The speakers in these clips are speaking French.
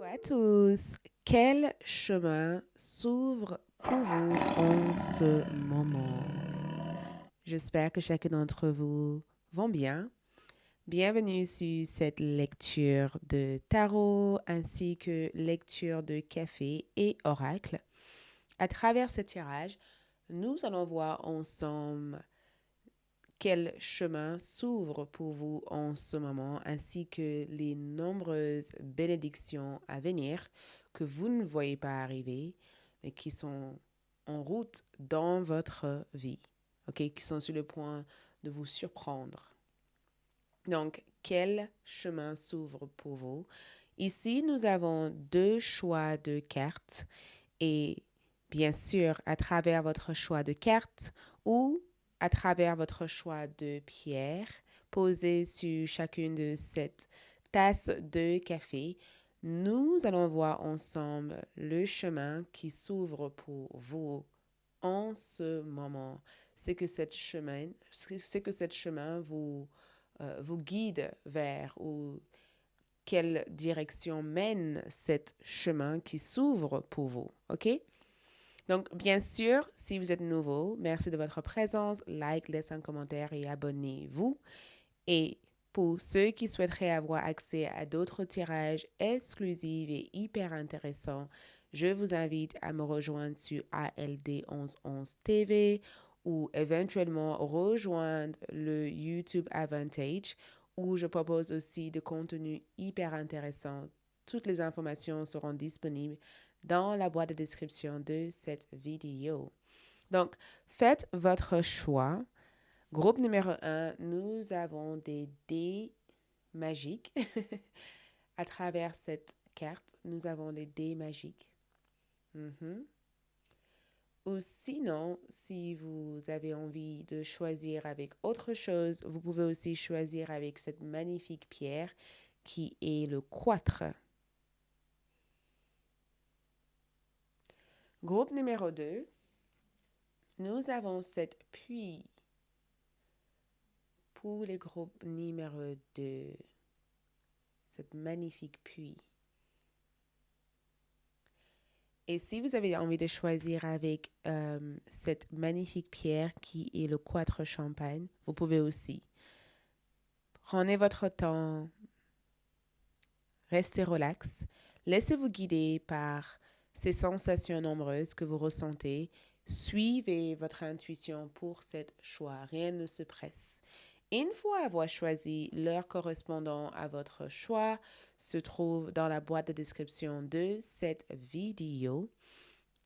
À tous, quel chemin s'ouvre pour vous en ce moment? J'espère que chacun d'entre vous vont bien. Bienvenue sur cette lecture de tarot ainsi que lecture de café et oracle. À travers ce tirage, nous allons voir ensemble quel chemin s'ouvre pour vous en ce moment, ainsi que les nombreuses bénédictions à venir que vous ne voyez pas arriver, mais qui sont en route dans votre vie, ok, qui sont sur le point de vous surprendre. Donc, quel chemin s'ouvre pour vous? Ici, nous avons deux choix de cartes et bien sûr, à travers votre choix de cartes ou à travers votre choix de pierre posée sur chacune de cette tasse de café, nous allons voir ensemble le chemin qui s'ouvre pour vous en ce moment. C'est que cette chemin vous guide vers ou quelle direction mène cette chemin qui s'ouvre pour vous. OK? Donc, bien sûr, si vous êtes nouveau, merci de votre présence. Like, laissez un commentaire et abonnez-vous. Et pour ceux qui souhaiteraient avoir accès à d'autres tirages exclusifs et hyper intéressants, je vous invite à me rejoindre sur ALD 1111 TV ou éventuellement rejoindre le YouTube Advantage où je propose aussi de contenu hyper intéressant. Toutes les informations seront disponibles dans la boîte de description de cette vidéo. Donc, faites votre choix. Groupe numéro 1, nous avons des dés magiques. À travers cette carte, nous avons les dés magiques. Mhm. Ou sinon, si vous avez envie de choisir avec autre chose, vous pouvez aussi choisir avec cette magnifique pierre qui est le 4. Groupe numéro 2, nous avons cette puits pour les groupes numéro 2. Cette magnifique puits. Et si vous avez envie de choisir avec cette magnifique pierre qui est le 4 champagne, vous pouvez aussi. Prenez votre temps, restez relax, laissez-vous guider par ces sensations nombreuses que vous ressentez. Suivez votre intuition pour cet choix, rien ne se presse. Une fois avoir choisi l'heure correspondant à votre choix, se trouve dans la boîte de description de cette vidéo.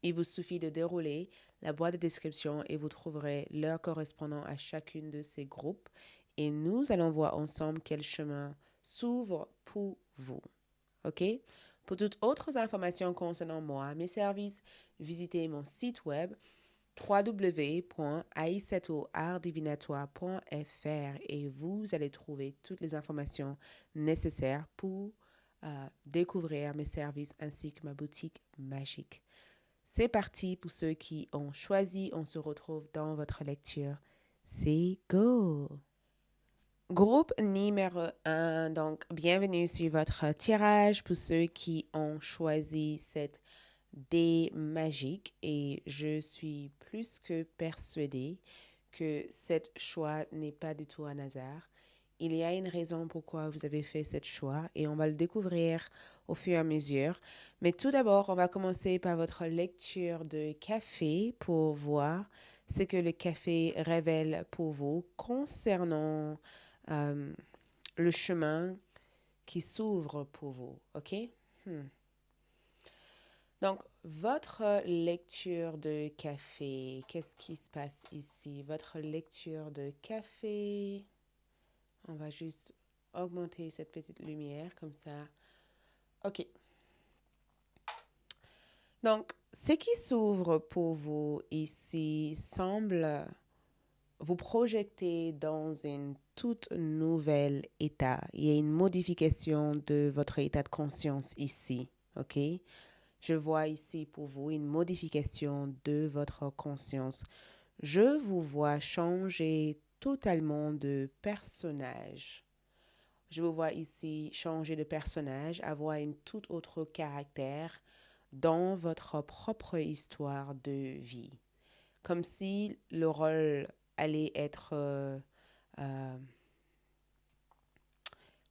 Il vous suffit de dérouler la boîte de description et vous trouverez l'heure correspondant à chacune de ces groupes. Et nous allons voir ensemble quel chemin s'ouvre pour vous. OK? Pour toutes autres informations concernant moi, mes services, visitez mon site web www.aisatoartdivinatoire.fr et vous allez trouver toutes les informations nécessaires pour découvrir mes services ainsi que ma boutique magique. C'est parti pour ceux qui ont choisi. On se retrouve dans votre lecture. C'est go! Groupe numéro 1, donc bienvenue sur votre tirage pour ceux qui ont choisi cette dé magique et je suis plus que persuadée que cet choix n'est pas du tout un hasard. Il y a une raison pourquoi vous avez fait ce choix et on va le découvrir au fur et à mesure. Mais tout d'abord, on va commencer par votre lecture de café pour voir ce que le café révèle pour vous concernant euh, le chemin qui s'ouvre pour vous. OK? Donc, votre lecture de café, qu'est-ce qui se passe ici? Votre lecture de café, on va juste augmenter cette petite lumière comme ça. OK. Donc, ce qui s'ouvre pour vous ici semble vous projeter dans un tout nouvel état. Il y a une modification de votre état de conscience ici. OK? Je vois ici pour vous une modification de votre conscience. Je vous vois changer totalement de personnage. Je vous vois ici changer de personnage, avoir un tout autre caractère dans votre propre histoire de vie. Comme si allait être, euh, euh,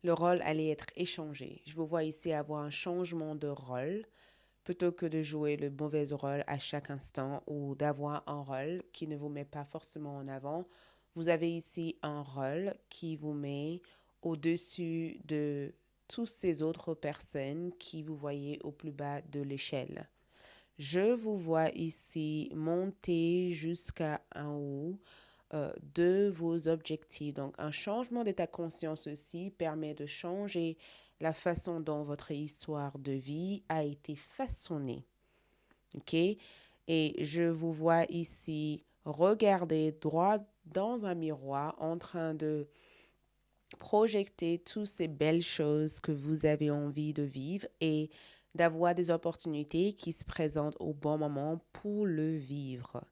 le rôle allait être échangé. Je vous vois ici avoir un changement de rôle plutôt que de jouer le mauvais rôle à chaque instant ou d'avoir un rôle qui ne vous met pas forcément en avant. Vous avez ici un rôle qui vous met au-dessus de toutes ces autres personnes qui vous voyez au plus bas de l'échelle. Je vous vois ici monter jusqu'à en haut de vos objectifs. Donc, un changement d'état de conscience aussi permet de changer la façon dont votre histoire de vie a été façonnée. OK? Et je vous vois ici regarder droit dans un miroir en train de projeter toutes ces belles choses que vous avez envie de vivre et d'avoir des opportunités qui se présentent au bon moment pour le vivre.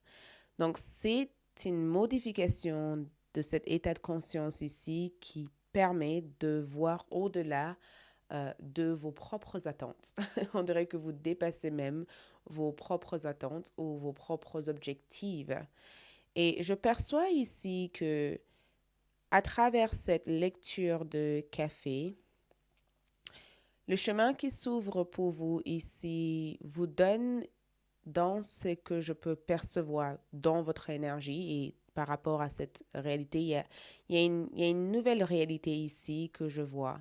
Donc, c'est une modification de cet état de conscience ici qui permet de voir au-delà de vos propres attentes. On dirait que vous dépassez même vos propres attentes ou vos propres objectifs. Et je perçois ici que à travers cette lecture de café, le chemin qui s'ouvre pour vous ici vous donne dans ce que je peux percevoir dans votre énergie et par rapport à cette réalité, il y a une nouvelle réalité ici que je vois.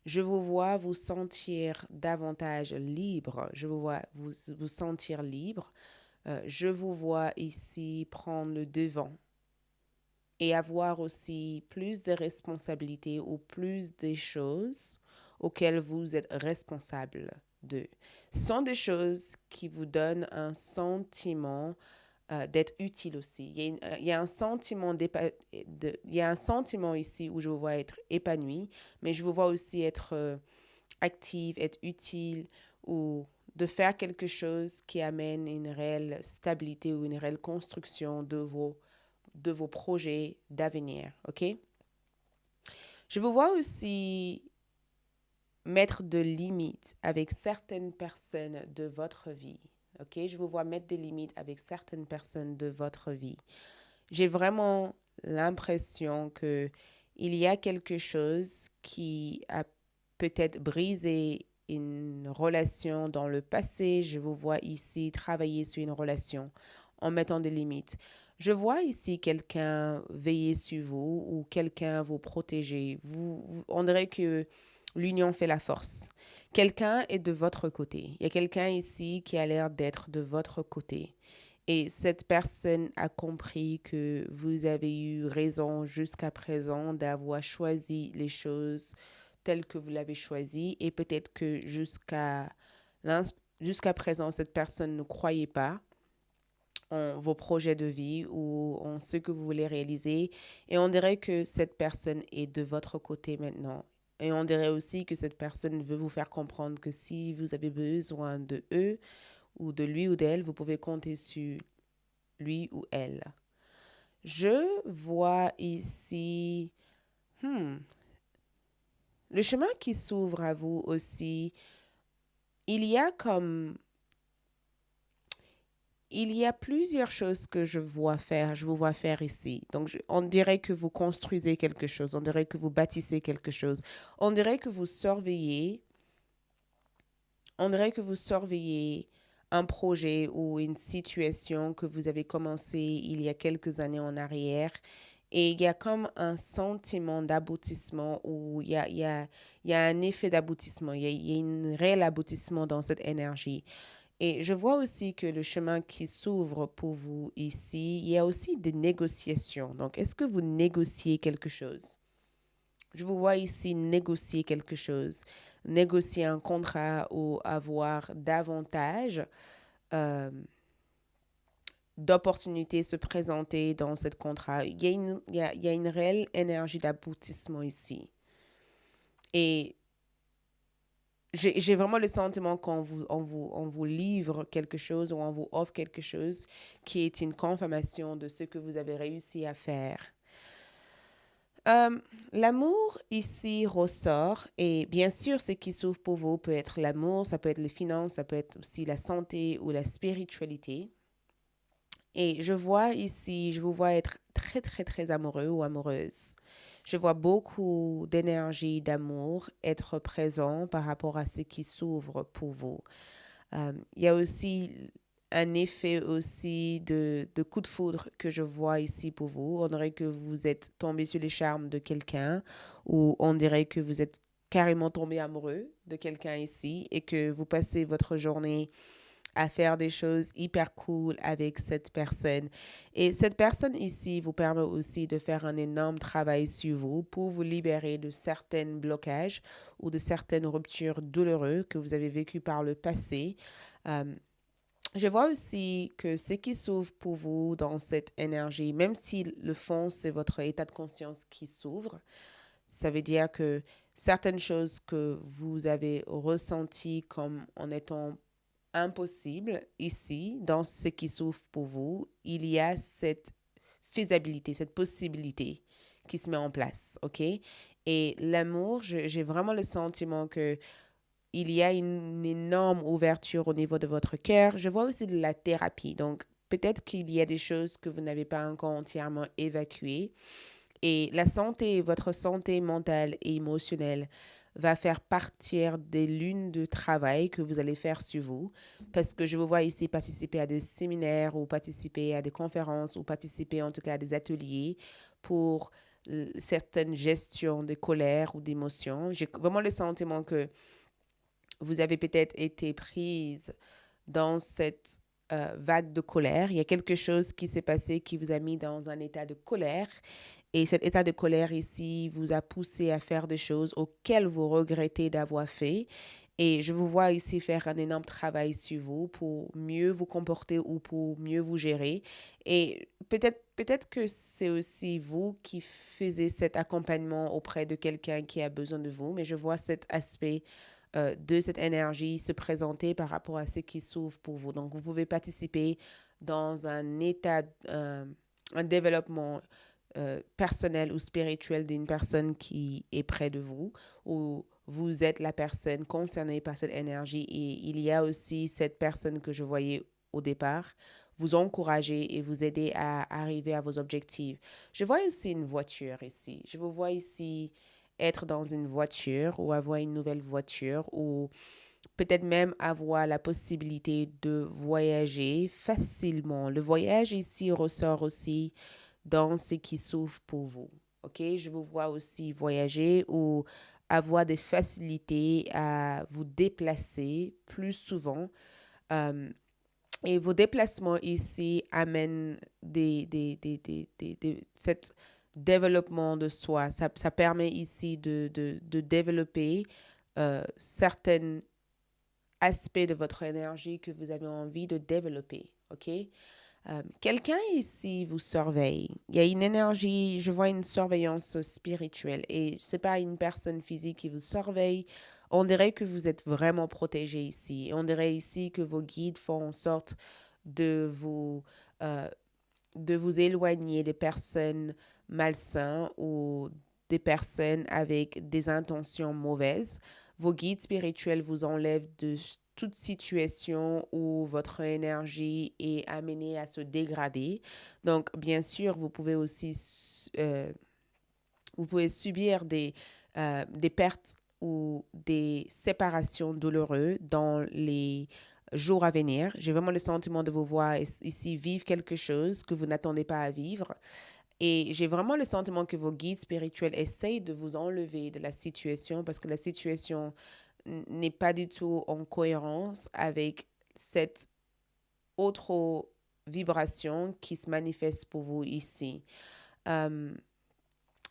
Je vous vois vous sentir davantage libre. Je vous vois vous sentir libre. Je vous vois ici prendre le devant et avoir aussi plus de responsabilités ou plus des choses auxquelles vous êtes responsable de. Ce sont des choses qui vous donnent un sentiment d'être utile aussi. Il y a un sentiment il y a un sentiment ici où je vous vois être épanoui, mais je vous vois aussi être active, être utile ou de faire quelque chose qui amène une réelle stabilité ou une réelle construction de vos projets d'avenir. OK? Je vous vois aussi mettre de limites avec certaines personnes de votre vie. OK? Je vous vois mettre des limites avec certaines personnes de votre vie. J'ai vraiment l'impression que il y a quelque chose qui a peut-être brisé une relation dans le passé. Je vous vois ici travailler sur une relation en mettant des limites. Je vois ici quelqu'un veiller sur vous ou quelqu'un vous protéger. On dirait que l'union fait la force. Quelqu'un est de votre côté. Il y a quelqu'un ici qui a l'air d'être de votre côté. Et cette personne a compris que vous avez eu raison jusqu'à présent d'avoir choisi les choses telles que vous l'avez choisi et peut-être que jusqu'à présent, cette personne ne croyait pas en vos projets de vie ou en ce que vous voulez réaliser. Et on dirait que cette personne est de votre côté maintenant. Et on dirait aussi que cette personne veut vous faire comprendre que si vous avez besoin de eux ou de lui ou d'elle, vous pouvez compter sur lui ou elle. Je vois ici le chemin qui s'ouvre à vous aussi. Il y a comme il y a plusieurs choses que je vous vois faire ici. Donc, on dirait que vous construisez quelque chose, on dirait que vous bâtissez quelque chose, on dirait que vous surveillez, on dirait que vous surveillez un projet ou une situation que vous avez commencé il y a quelques années en arrière. Et il y a comme un sentiment d'aboutissement où il y a un effet d'aboutissement, il y a un réel aboutissement dans cette énergie. Et je vois aussi que le chemin qui s'ouvre pour vous ici, il y a aussi des négociations. Donc, est-ce que vous négociez quelque chose? Je vous vois ici négocier quelque chose, négocier un contrat ou avoir davantage euh, d'opportunités se présenter dans ce contrat. Il y a une réelle énergie d'aboutissement ici. Et j'ai vraiment le sentiment on vous livre quelque chose ou on vous offre quelque chose qui est une confirmation de ce que vous avez réussi à faire. Euh, L'amour ici ressort et bien sûr, ce qui s'ouvre pour vous peut être l'amour, ça peut être les finances, ça peut être aussi la santé ou la spiritualité. Et je vois ici, je vous vois être très, très, très amoureux ou amoureuse. Je vois beaucoup d'énergie, d'amour être présent par rapport à ce qui s'ouvre pour vous. Il y a aussi un effet aussi de coup de foudre que je vois ici pour vous. On dirait que vous êtes tombé sur les charmes de quelqu'un ou on dirait que vous êtes carrément tombé amoureux de quelqu'un ici et que vous passez votre journée à faire des choses hyper cool avec cette personne. Et cette personne ici vous permet aussi de faire un énorme travail sur vous pour vous libérer de certains blocages ou de certaines ruptures douloureuses que vous avez vécues par le passé. Euh, je vois aussi que ce qui s'ouvre pour vous dans cette énergie, même si le fond, c'est votre état de conscience qui s'ouvre, ça veut dire que certaines choses que vous avez ressenties comme en étant impossibles ici, dans ce qui s'ouvre pour vous, il y a cette faisabilité, cette possibilité qui se met en place, OK? Et l'amour, j'ai vraiment le sentiment que il y a une énorme ouverture au niveau de votre cœur. Je vois aussi de la thérapie. Donc, peut-être qu'il y a des choses que vous n'avez pas encore entièrement évacuées. Et la santé, votre santé mentale et émotionnelle va faire partir des lunes de travail que vous allez faire sur vous. Parce que je vous vois ici participer à des séminaires ou participer à des conférences ou participer en tout cas à des ateliers pour certaines gestions de colère ou d'émotions. J'ai vraiment le sentiment que vous avez peut-être été prise dans cette vague de colère. Il y a quelque chose qui s'est passé qui vous a mis dans un état de colère. Et cet état de colère ici vous a poussé à faire des choses auxquelles vous regrettez d'avoir fait. Et je vous vois ici faire un énorme travail sur vous pour mieux vous comporter ou pour mieux vous gérer. Et peut-être que c'est aussi vous qui faisiez cet accompagnement auprès de quelqu'un qui a besoin de vous, mais je vois cet aspect de cette énergie se présenter par rapport à ce qui s'ouvre pour vous. Donc, vous pouvez participer dans un état, un développement personnel ou spirituel d'une personne qui est près de vous, ou vous êtes la personne concernée par cette énergie et il y a aussi cette personne que je voyais au départ vous encourager et vous aider à arriver à vos objectifs. Je vois aussi une voiture ici. Je vous vois ici être dans une voiture ou avoir une nouvelle voiture ou peut-être même avoir la possibilité de voyager facilement. Le voyage ici ressort aussi dans ce qui s'ouvre pour vous. OK? Je vous vois aussi voyager ou avoir des facilités à vous déplacer plus souvent. Euh, et vos déplacements ici amènent cet développement de soi. Ça permet ici de développer certains aspects de votre énergie que vous avez envie de développer. OK? Quelqu'un ici vous surveille. Il y a une énergie, je vois une surveillance spirituelle et c'est pas une personne physique qui vous surveille. On dirait que vous êtes vraiment protégé ici. On dirait ici que vos guides font en sorte de vous, euh, de vous éloigner des personnes malsaines ou des personnes avec des intentions mauvaises. Vos guides spirituels vous enlèvent de toute situation où votre énergie est amenée à se dégrader. Donc, bien sûr, euh, vous pouvez subir des pertes ou des séparations douloureuses dans les jours à venir. J'ai vraiment le sentiment de vous voir ici vivre quelque chose que vous n'attendez pas à vivre. Et j'ai vraiment le sentiment que vos guides spirituels essayent de vous enlever de la situation parce que la situation n'est pas du tout en cohérence avec cette autre vibration qui se manifeste pour vous ici. Euh,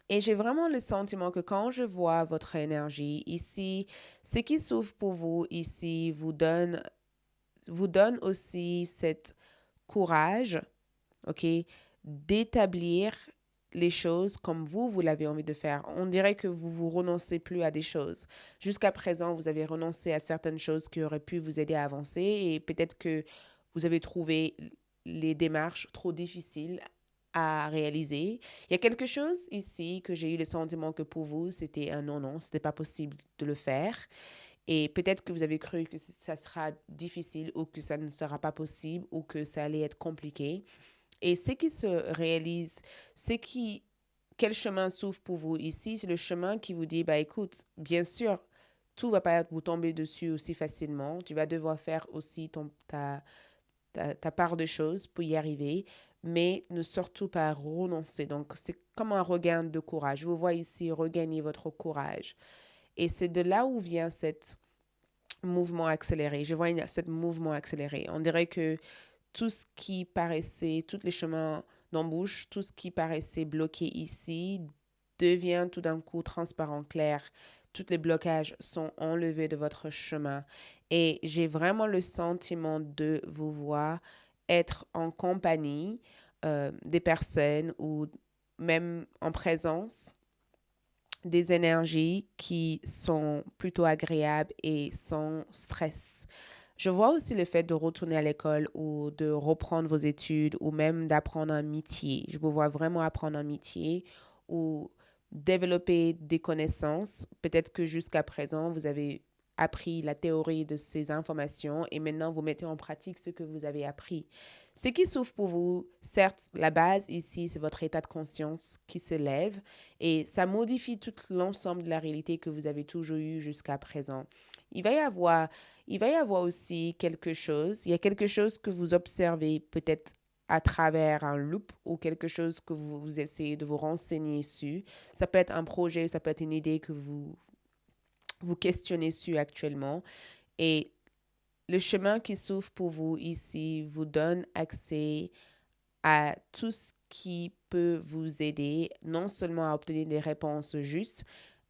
et j'ai vraiment le sentiment que quand je vois votre énergie ici, ce qui s'ouvre pour vous ici vous donne aussi cet courage, OK, d'établir les choses comme vous l'avez envie de faire. On dirait que vous renoncez plus à des choses. Jusqu'à présent, vous avez renoncé à certaines choses qui auraient pu vous aider à avancer et peut-être que vous avez trouvé les démarches trop difficiles à réaliser. Il y a quelque chose ici que j'ai eu le sentiment que pour vous, c'était un non, c'était pas possible de le faire. Et peut-être que vous avez cru que ça sera difficile ou que ça ne sera pas possible ou que ça allait être compliqué. Et ce qui se réalise, quel chemin s'ouvre pour vous ici, c'est le chemin qui vous dit, bah écoute, bien sûr, tout va pas vous tomber dessus aussi facilement. Tu vas devoir faire aussi ta part de choses pour y arriver, mais ne surtout pas renoncer. Donc, c'est comme un regain de courage. Je vous vois ici regagner votre courage. Et c'est de là où vient cette mouvement accéléré. Je vois ce mouvement accéléré. On dirait que tout ce qui paraissait, tous les chemins d'embouche, tout ce qui paraissait bloqué ici devient tout d'un coup transparent, clair. Tous les blocages sont enlevés de votre chemin. Et j'ai vraiment le sentiment de vous voir être en compagnie des personnes ou même en présence des énergies qui sont plutôt agréables et sans stress. Je vois aussi le fait de retourner à l'école ou de reprendre vos études ou même d'apprendre un métier. Je vous vois vraiment apprendre un métier ou développer des connaissances. Peut-être que jusqu'à présent, vous avez appris la théorie de ces informations et maintenant vous mettez en pratique ce que vous avez appris. Ce qui s'ouvre pour vous, certes, la base ici, c'est votre état de conscience qui se lève et ça modifie tout l'ensemble de la réalité que vous avez toujours eue jusqu'à présent. Il va y avoir, il va y avoir aussi quelque chose, il y a quelque chose que vous observez peut-être à travers un loop ou quelque chose que vous essayez de vous renseigner sur. Ça peut être un projet, ça peut être une idée que vous questionnez sur actuellement. Et le chemin qui s'ouvre pour vous ici vous donne accès à tout ce qui peut vous aider, non seulement à obtenir des réponses justes,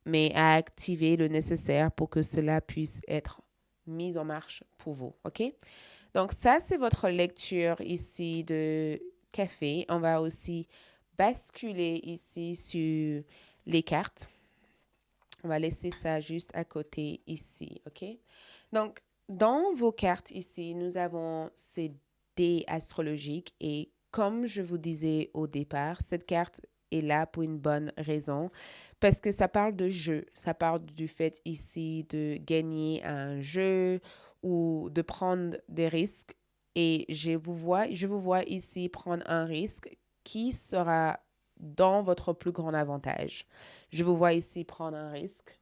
mais à activer le nécessaire pour que cela puisse être mis en marche pour vous. OK? Donc, ça, c'est votre lecture ici de café. On va aussi basculer ici sur les cartes. On va laisser ça juste à côté ici. OK? Donc, dans vos cartes ici, nous avons ces dés astrologiques et comme je vous disais au départ, cette carte est là pour une bonne raison parce que ça parle de jeu, ça parle du fait ici de gagner un jeu ou de prendre des risques et je vous vois ici prendre un risque qui sera dans votre plus grand avantage. Je vous vois ici prendre un risque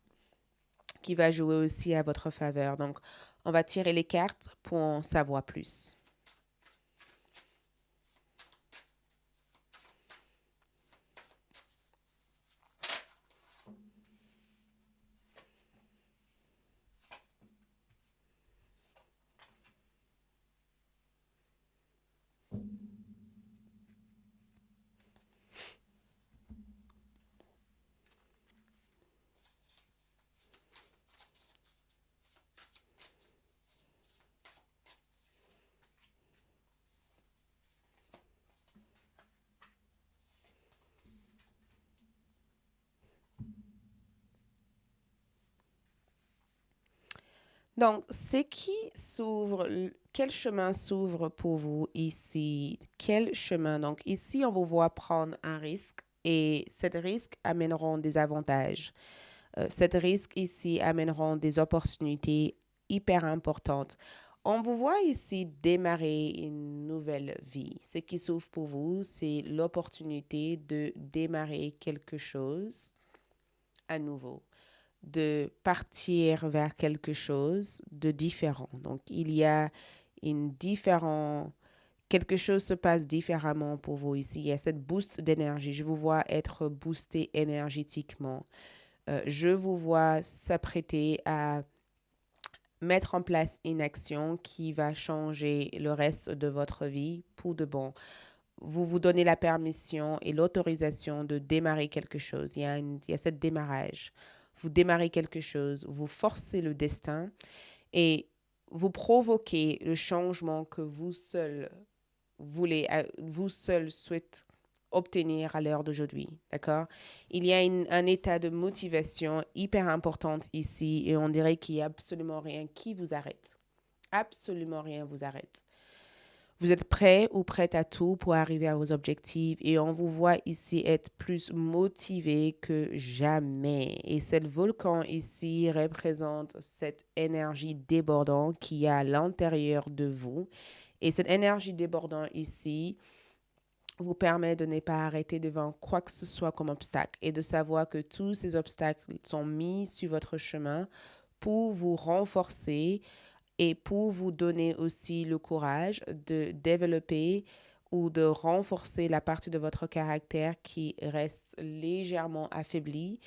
qui va jouer aussi à votre faveur. Donc, on va tirer les cartes pour en savoir plus. Donc, c'est qui s'ouvre, quel chemin s'ouvre pour vous ici? Quel chemin? Donc, ici, on vous voit prendre un risque et ces risques amèneront des avantages. Ces risques ici amèneront des opportunités hyper importantes. On vous voit ici démarrer une nouvelle vie. Ce qui s'ouvre pour vous, c'est l'opportunité de démarrer quelque chose à nouveau, de partir vers quelque chose de différent. Donc, il y a une différente quelque chose se passe différemment pour vous ici. Il y a cette boost d'énergie. Je vous vois être boosté énergétiquement. Je vous vois s'apprêter à mettre en place une action qui va changer le reste de votre vie pour de bon. Vous vous donnez la permission et l'autorisation de démarrer quelque chose. Il y a ce démarrage. Vous démarrez quelque chose, vous forcez le destin et vous provoquez le changement que vous seul voulez, vous seul souhaitez obtenir à l'heure d'aujourd'hui, d'accord? Il y a un état de motivation hyper importante ici et on dirait qu'il n'y a absolument rien qui vous arrête. Absolument rien vous arrête. Vous êtes prêt ou prête à tout pour arriver à vos objectifs et on vous voit ici être plus motivé que jamais. Et cette volcan ici représente cette énergie débordante qui y a à l'intérieur de vous. Et cette énergie débordante ici vous permet de ne pas arrêter devant quoi que ce soit comme obstacle et de savoir que tous ces obstacles sont mis sur votre chemin pour vous renforcer et pour vous donner aussi le courage de développer ou de renforcer la partie de votre caractère qui reste légèrement affaiblie.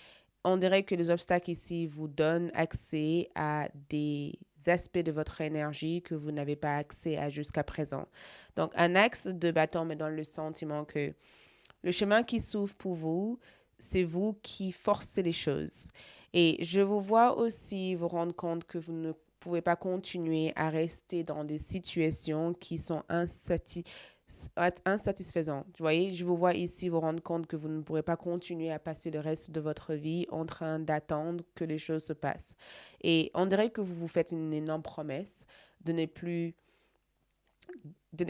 On dirait que les obstacles ici vous donnent accès à des aspects de votre énergie que vous n'avez pas accès à jusqu'à présent. Donc, un axe de bâton me donne le sentiment que le chemin qui s'ouvre pour vous, c'est vous qui forcez les choses. Et je vous vois aussi vous rendre compte que vous ne pouvez pas continuer à rester dans des situations qui sont insatisfaisantes. Vous voyez, je vous vois ici vous rendre compte que vous ne pourrez pas continuer à passer le reste de votre vie en train d'attendre que les choses se passent. Et on dirait que vous vous faites une énorme promesse de ne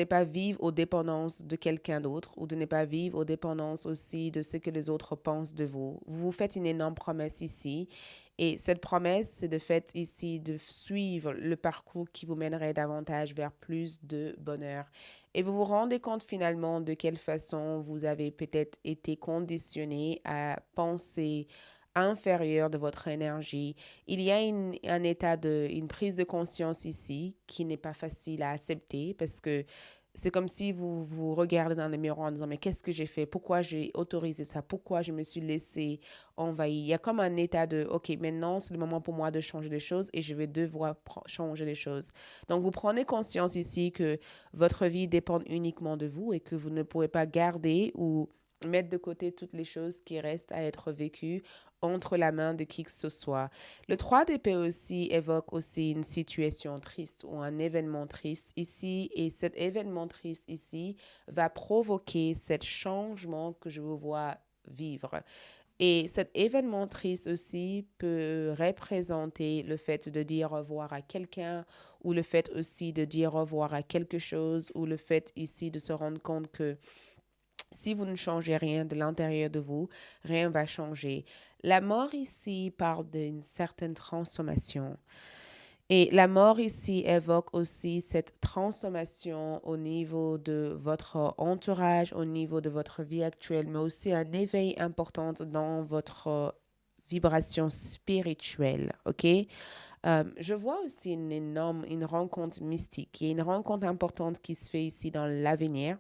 pas vivre aux dépendances de quelqu'un d'autre ou de ne pas vivre aux dépendances aussi de ce que les autres pensent de vous. Vous vous faites une énorme promesse ici et cette promesse, c'est de fait ici de suivre le parcours qui vous mènerait davantage vers plus de bonheur. Et vous vous rendez compte finalement de quelle façon vous avez peut-être été conditionné à penser inférieur de votre énergie. Il y a une prise de conscience ici qui n'est pas facile à accepter parce que c'est comme si vous vous regardez dans le miroir en disant mais qu'est-ce que j'ai fait? Pourquoi j'ai autorisé ça? Pourquoi je me suis laissé envahir? Il y a comme un état de OK, maintenant c'est le moment pour moi de changer les choses et je vais devoir changer les choses. Donc vous prenez conscience ici que votre vie dépend uniquement de vous et que vous ne pourrez pas garder ou mettre de côté toutes les choses qui restent à être vécues entre la main de qui que ce soit. Le 3 d'épée aussi évoque aussi une situation triste ou un événement triste ici et cet événement triste ici va provoquer ce changement que je vous vois vivre. Et cet événement triste aussi peut représenter le fait de dire au revoir à quelqu'un ou le fait aussi de dire au revoir à quelque chose ou le fait ici de se rendre compte que si vous ne changez rien de l'intérieur de vous, rien ne va changer. La mort ici parle d'une certaine transformation. Et la mort ici évoque aussi cette transformation au niveau de votre entourage, au niveau de votre vie actuelle, mais aussi un éveil important dans votre vibration spirituelle, ok? Je vois aussi une rencontre mystique. Il y a une rencontre importante qui se fait ici dans l'avenir.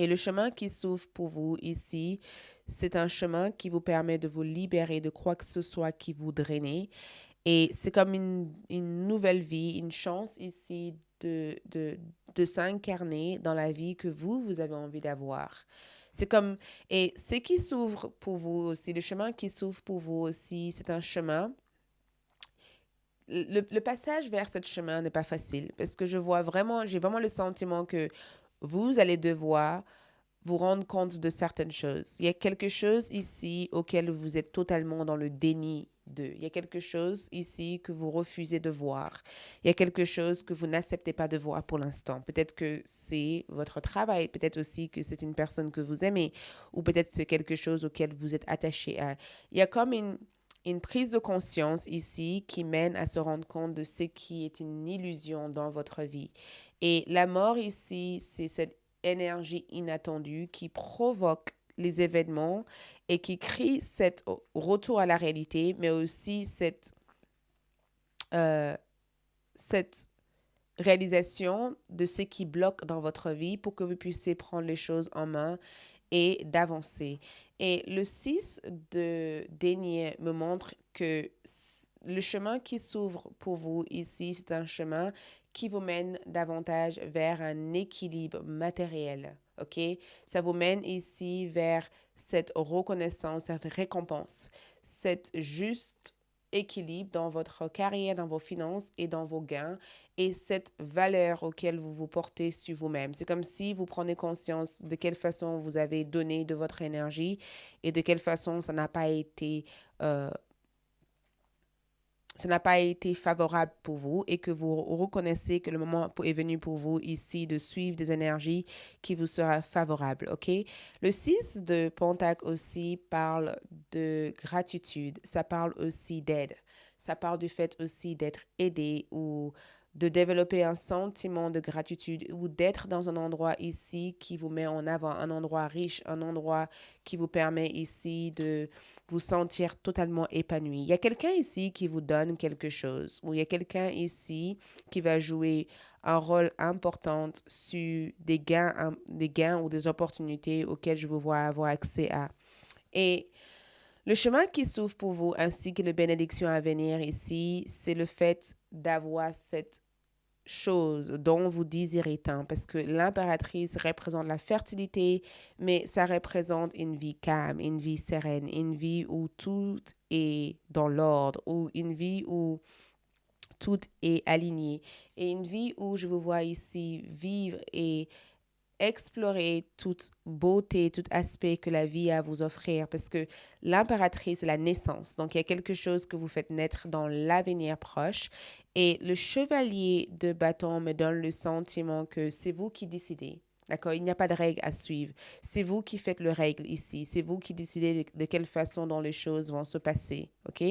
Et le chemin qui s'ouvre pour vous ici, c'est un chemin qui vous permet de vous libérer de quoi que ce soit qui vous drainait. Et c'est comme une nouvelle vie, une chance ici de s'incarner dans la vie que vous avez envie d'avoir. C'est comme, et ce qui s'ouvre pour vous aussi, le chemin qui s'ouvre pour vous aussi, c'est un chemin. Le passage vers ce chemin n'est pas facile parce que j'ai vraiment le sentiment que vous allez devoir vous rendre compte de certaines choses. Il y a quelque chose ici auquel vous êtes totalement dans le déni de. Il y a quelque chose ici que vous refusez de voir. Il y a quelque chose que vous n'acceptez pas de voir pour l'instant. Peut-être que c'est votre travail, peut-être aussi que c'est une personne que vous aimez, ou peut-être que c'est quelque chose auquel vous êtes attaché à. Il y a comme une prise de conscience ici qui mène à se rendre compte de ce qui est une illusion dans votre vie. Et la mort ici, c'est cette énergie inattendue qui provoque les événements et qui crée cet retour à la réalité, mais aussi euh, cette réalisation de ce qui bloque dans votre vie pour que vous puissiez prendre les choses en main et d'avancer. Et le 6 de denier me montre que le chemin qui s'ouvre pour vous ici, c'est un chemin qui vous mène davantage vers un équilibre matériel. OK? Ça vous mène ici vers cette reconnaissance, cette récompense, cette juste équilibre dans votre carrière, dans vos finances et dans vos gains et cette valeur auquel vous vous portez sur vous-même. C'est comme si vous prenez conscience de quelle façon vous avez donné de votre énergie et de quelle façon ça n'a pas été ça n'a pas été favorable pour vous et que vous reconnaissez que le moment est venu pour vous ici de suivre des énergies qui vous sera favorable, ok? Le 6 de Pentacle aussi parle de gratitude, ça parle aussi d'aide, ça parle du fait aussi d'être aidé ou de développer un sentiment de gratitude ou d'être dans un endroit ici qui vous met en avant, un endroit riche, un endroit qui vous permet ici de vous sentir totalement épanoui. Il y a quelqu'un ici qui vous donne quelque chose ou il y a quelqu'un ici qui va jouer un rôle important sur des gains ou des opportunités auxquelles je vous vois avoir accès à. Et le chemin qui s'ouvre pour vous ainsi que les bénédictions à venir ici, c'est le fait d'avoir cette chose dont vous désirez tant, parce que l'impératrice représente la fertilité, mais ça représente une vie calme, une vie sereine, une vie où tout est dans l'ordre, ou une vie où tout est aligné, et une vie où je vous vois ici vivre et explorer toute beauté, tout aspect que la vie a à vous offrir, parce que l'impératrice, c'est la naissance. Donc, il y a quelque chose que vous faites naître dans l'avenir proche. Et le chevalier de bâton me donne le sentiment que c'est vous qui décidez. D'accord? Il n'y a pas de règle à suivre. C'est vous qui faites le règle ici. C'est vous qui décidez de quelle façon dont les choses vont se passer. OK?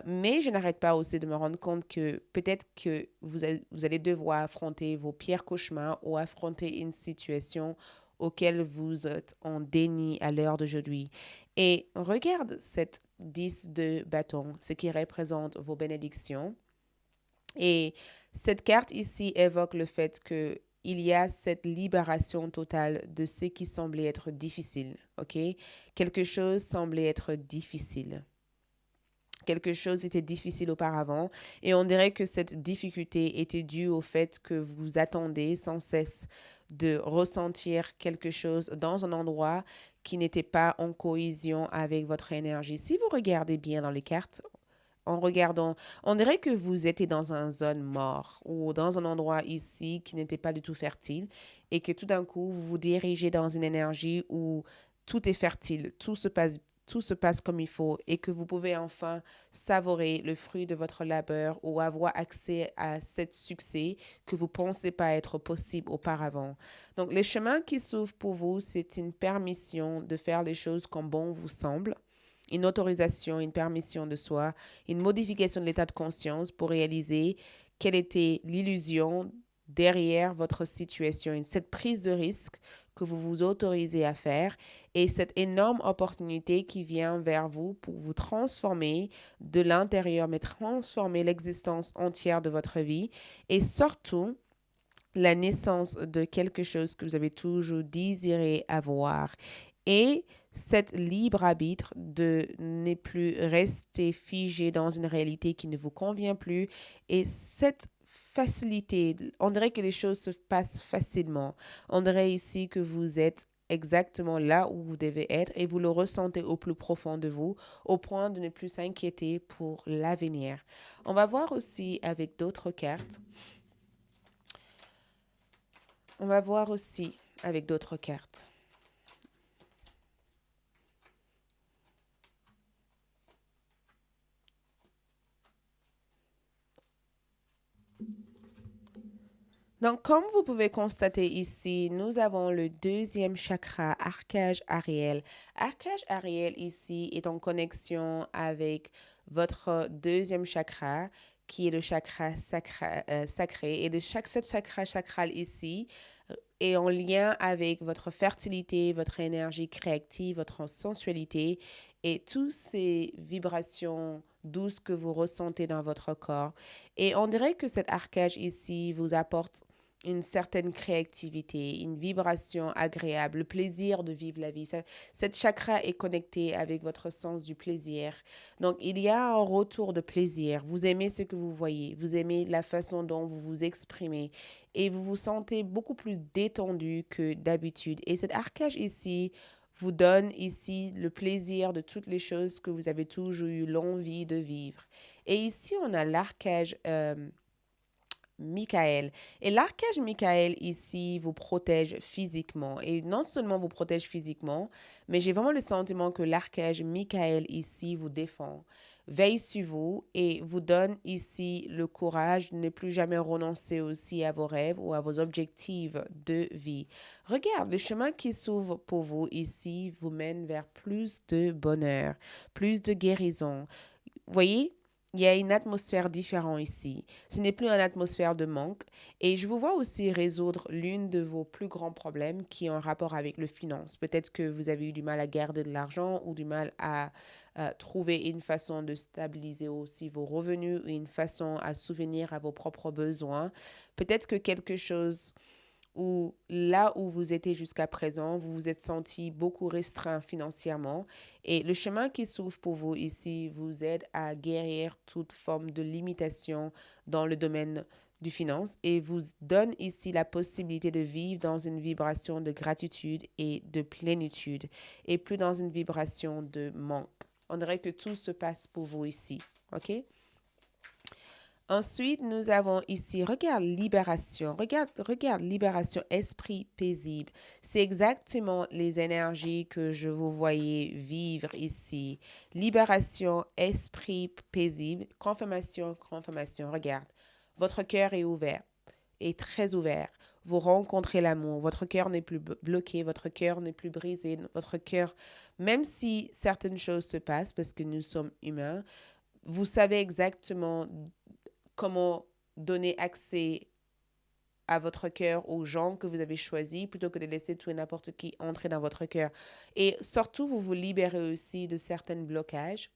Mais je n'arrête pas aussi de me rendre compte que peut-être que vous allez devoir affronter vos pires cauchemars ou affronter une situation auquel vous êtes en déni à l'heure d'aujourd'hui. Et regarde cette 10 de bâton, ce qui représente vos bénédictions. Et cette carte ici évoque le fait que il y a cette libération totale de ce qui semblait être difficile, ok? Quelque chose semblait être difficile. Quelque chose était difficile auparavant et on dirait que cette difficulté était due au fait que vous attendez sans cesse de ressentir quelque chose dans un endroit qui n'était pas en cohésion avec votre énergie. Si vous regardez bien dans les cartes, en regardant, on dirait que vous étiez dans une zone mort ou dans un endroit ici qui n'était pas du tout fertile et que tout d'un coup, vous vous dirigez dans une énergie où tout est fertile, tout se passe comme il faut et que vous pouvez enfin savourer le fruit de votre labeur ou avoir accès à ce succès que vous ne pensez pas être possible auparavant. Donc, les chemins qui s'ouvrent pour vous, c'est une permission de faire les choses comme bon vous semble, une autorisation, une permission de soi, une modification de l'état de conscience pour réaliser quelle était l'illusion derrière votre situation, cette prise de risque que vous vous autorisez à faire et cette énorme opportunité qui vient vers vous pour vous transformer de l'intérieur, mais transformer l'existence entière de votre vie et surtout la naissance de quelque chose que vous avez toujours désiré avoir. Et cet libre arbitre de ne plus rester figé dans une réalité qui ne vous convient plus. Et cette facilité, on dirait que les choses se passent facilement. On dirait ici que vous êtes exactement là où vous devez être et vous le ressentez au plus profond de vous, au point de ne plus s'inquiéter pour l'avenir. On va voir aussi avec d'autres cartes. On va voir aussi avec d'autres cartes. Donc, comme vous pouvez constater ici, nous avons le deuxième chakra, Archange Ariel. Archange Ariel ici est en connexion avec votre deuxième chakra, qui est le chakra sacré. Et cette chakra sacral ici est en lien avec votre fertilité, votre énergie créative, votre sensualité et toutes ces vibrations douces que vous ressentez dans votre corps. Et on dirait que cet archange ici vous apporte une certaine créativité, une vibration agréable, le plaisir de vivre la vie. Cette chakra est connecté avec votre sens du plaisir. Donc, il y a un retour de plaisir. Vous aimez ce que vous voyez. Vous aimez la façon dont vous vous exprimez. Et vous vous sentez beaucoup plus détendu que d'habitude. Et cet archange ici vous donne ici le plaisir de toutes les choses que vous avez toujours eu l'envie de vivre. Et ici, on a l'archange Michael. Et l'archange Michael ici vous protège physiquement. Et non seulement vous protège physiquement, mais j'ai vraiment le sentiment que l'archange Michael ici vous défend, veille sur vous et vous donne ici le courage de ne plus jamais renoncer aussi à vos rêves ou à vos objectifs de vie. Regarde, le chemin qui s'ouvre pour vous ici vous mène vers plus de bonheur, plus de guérison. Voyez, il y a une atmosphère différente ici. Ce n'est plus une atmosphère de manque. Et je vous vois aussi résoudre l'une de vos plus grands problèmes qui est en rapport avec le finance. Peut-être que vous avez eu du mal à garder de l'argent ou du mal à trouver une façon de stabiliser aussi vos revenus ou une façon à souvenir à vos propres besoins. Peut-être que quelque chose où là où vous étiez jusqu'à présent, vous vous êtes senti beaucoup restreint financièrement et le chemin qui s'ouvre pour vous ici vous aide à guérir toute forme de limitation dans le domaine du finance et vous donne ici la possibilité de vivre dans une vibration de gratitude et de plénitude et plus dans une vibration de manque. On dirait que tout se passe pour vous ici, ok? Ensuite, nous avons ici, regarde libération, esprit paisible. C'est exactement les énergies que je vous voyais vivre ici. Libération, esprit paisible, confirmation, regarde. Votre cœur est ouvert, est très ouvert. Vous rencontrez l'amour, votre cœur n'est plus bloqué, votre cœur n'est plus brisé, votre cœur, même si certaines choses se passent parce que nous sommes humains, vous savez exactement comment donner accès à votre cœur aux gens que vous avez choisis plutôt que de laisser tout et n'importe qui entrer dans votre cœur. Et surtout, vous vous libérez aussi de certains blocages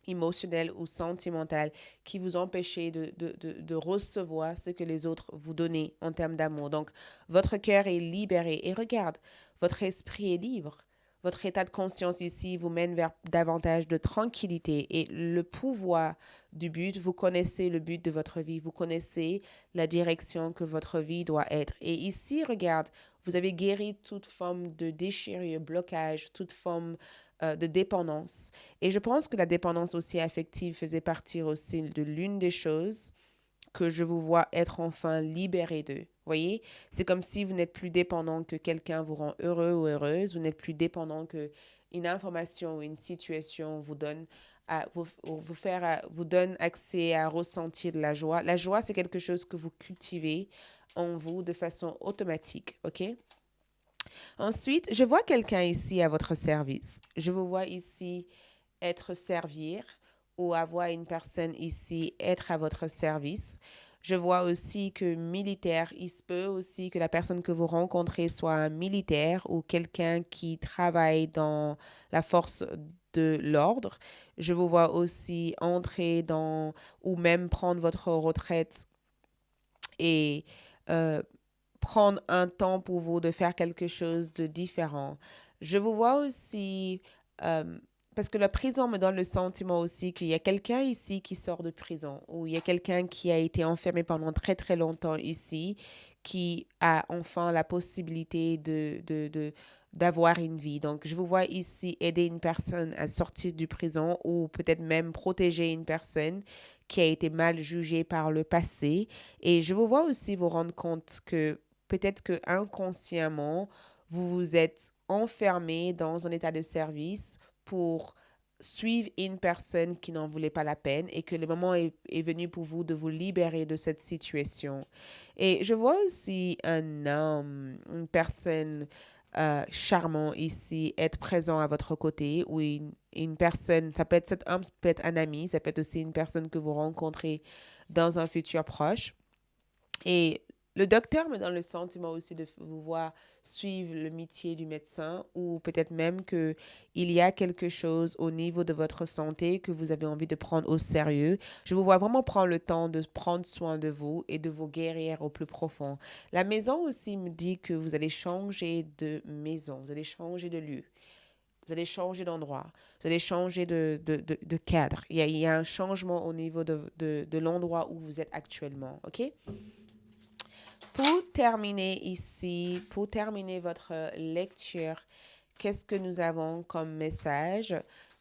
émotionnels ou sentimentaux qui vous empêchaient de recevoir ce que les autres vous donnaient en termes d'amour. Donc, votre cœur est libéré. Et regarde, votre esprit est libre. Votre état de conscience ici vous mène vers davantage de tranquillité et le pouvoir du but. Vous connaissez le but de votre vie. Vous connaissez la direction que votre vie doit être. Et ici, regarde, vous avez guéri toute forme de déchirure, blocage, toute forme de dépendance. Et je pense que la dépendance aussi affective faisait partie aussi de l'une des choses que je vous vois être enfin libéré d'eux. Voyez, c'est comme si vous n'êtes plus dépendant que quelqu'un vous rend heureux ou heureuse, vous n'êtes plus dépendant que une information ou une situation vous donne vous donne accès à ressentir de la joie. La joie, c'est quelque chose que vous cultivez en vous de façon automatique, ok? Ensuite, je vois quelqu'un ici à votre service. Je vous vois ici être servir ou avoir une personne ici être à votre service. Je vois aussi que militaire, il se peut aussi que la personne que vous rencontrez soit un militaire ou quelqu'un qui travaille dans la force de l'ordre. Je vous vois aussi entrer dans ou même prendre votre retraite et euh, prendre un temps pour vous de faire quelque chose de différent. Je vous vois aussi, euh, parce que la prison me donne le sentiment aussi qu'il y a quelqu'un ici qui sort de prison, ou il y a quelqu'un qui a été enfermé pendant très très longtemps ici, qui a enfin la possibilité d'avoir une vie. Donc, je vous vois ici aider une personne à sortir du prison ou peut-être même protéger une personne qui a été mal jugée par le passé. Et je vous vois aussi vous rendre compte que peut-être que inconsciemment, vous vous êtes enfermé dans un état de service pour suivre une personne qui n'en voulait pas la peine et que le moment est venu pour vous de vous libérer de cette situation. Et je vois aussi un homme, une personne charmant ici être présent à votre côté ou une personne, ça peut être cet homme, ça peut être un ami, ça peut être aussi une personne que vous rencontrez dans un futur proche. Et le docteur me donne le sentiment aussi de vous voir suivre le métier du médecin ou peut-être même qu'il y a quelque chose au niveau de votre santé que vous avez envie de prendre au sérieux. Je vous vois vraiment prendre le temps de prendre soin de vous et de vous guérir au plus profond. La maison aussi me dit que vous allez changer de maison, vous allez changer de lieu. Vous allez changer d'endroit, vous allez changer de cadre. Il y a un changement au niveau de l'endroit où vous êtes actuellement, OK? Pour terminer ici, pour terminer votre lecture, qu'est-ce que nous avons comme message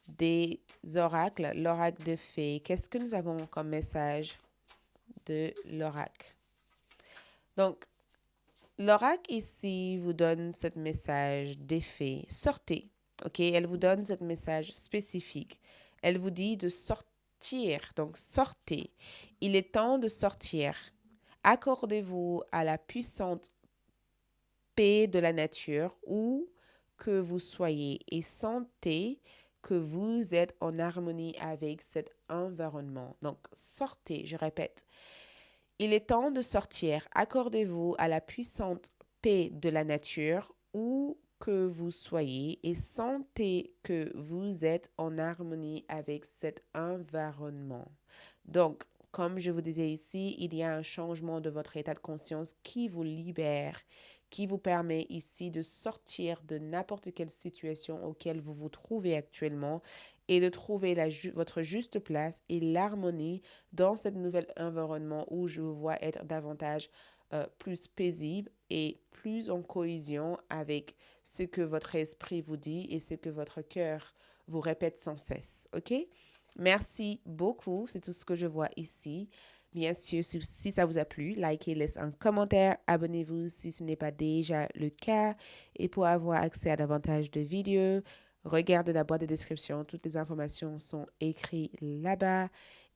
des oracles, l'oracle de fées? Qu'est-ce que nous avons comme message de l'oracle. Donc, l'oracle ici vous donne ce message d'effet. Sortez, ok? Elle vous donne ce message spécifique. Elle vous dit de sortir, donc sortez. Il est temps de sortir. Accordez-vous à la puissante paix de la nature où que vous soyez et sentez que vous êtes en harmonie avec cet environnement. Donc, sortez, je répète. Il est temps de sortir. Accordez-vous à la puissante paix de la nature où que vous soyez et sentez que vous êtes en harmonie avec cet environnement. Donc, comme je vous disais ici, il y a un changement de votre état de conscience qui vous libère, qui vous permet ici de sortir de n'importe quelle situation auquel vous vous trouvez actuellement et de trouver votre juste place et l'harmonie dans ce nouvel environnement où je vous vois être davantage plus paisible et plus en cohésion avec ce que votre esprit vous dit et ce que votre cœur vous répète sans cesse. OK? Merci beaucoup. C'est tout ce que je vois ici. Bien sûr, si ça vous a plu, likez, laissez un commentaire, abonnez-vous si ce n'est pas déjà le cas. Et pour avoir accès à davantage de vidéos, regardez la boîte de description. Toutes les informations sont écrites là-bas.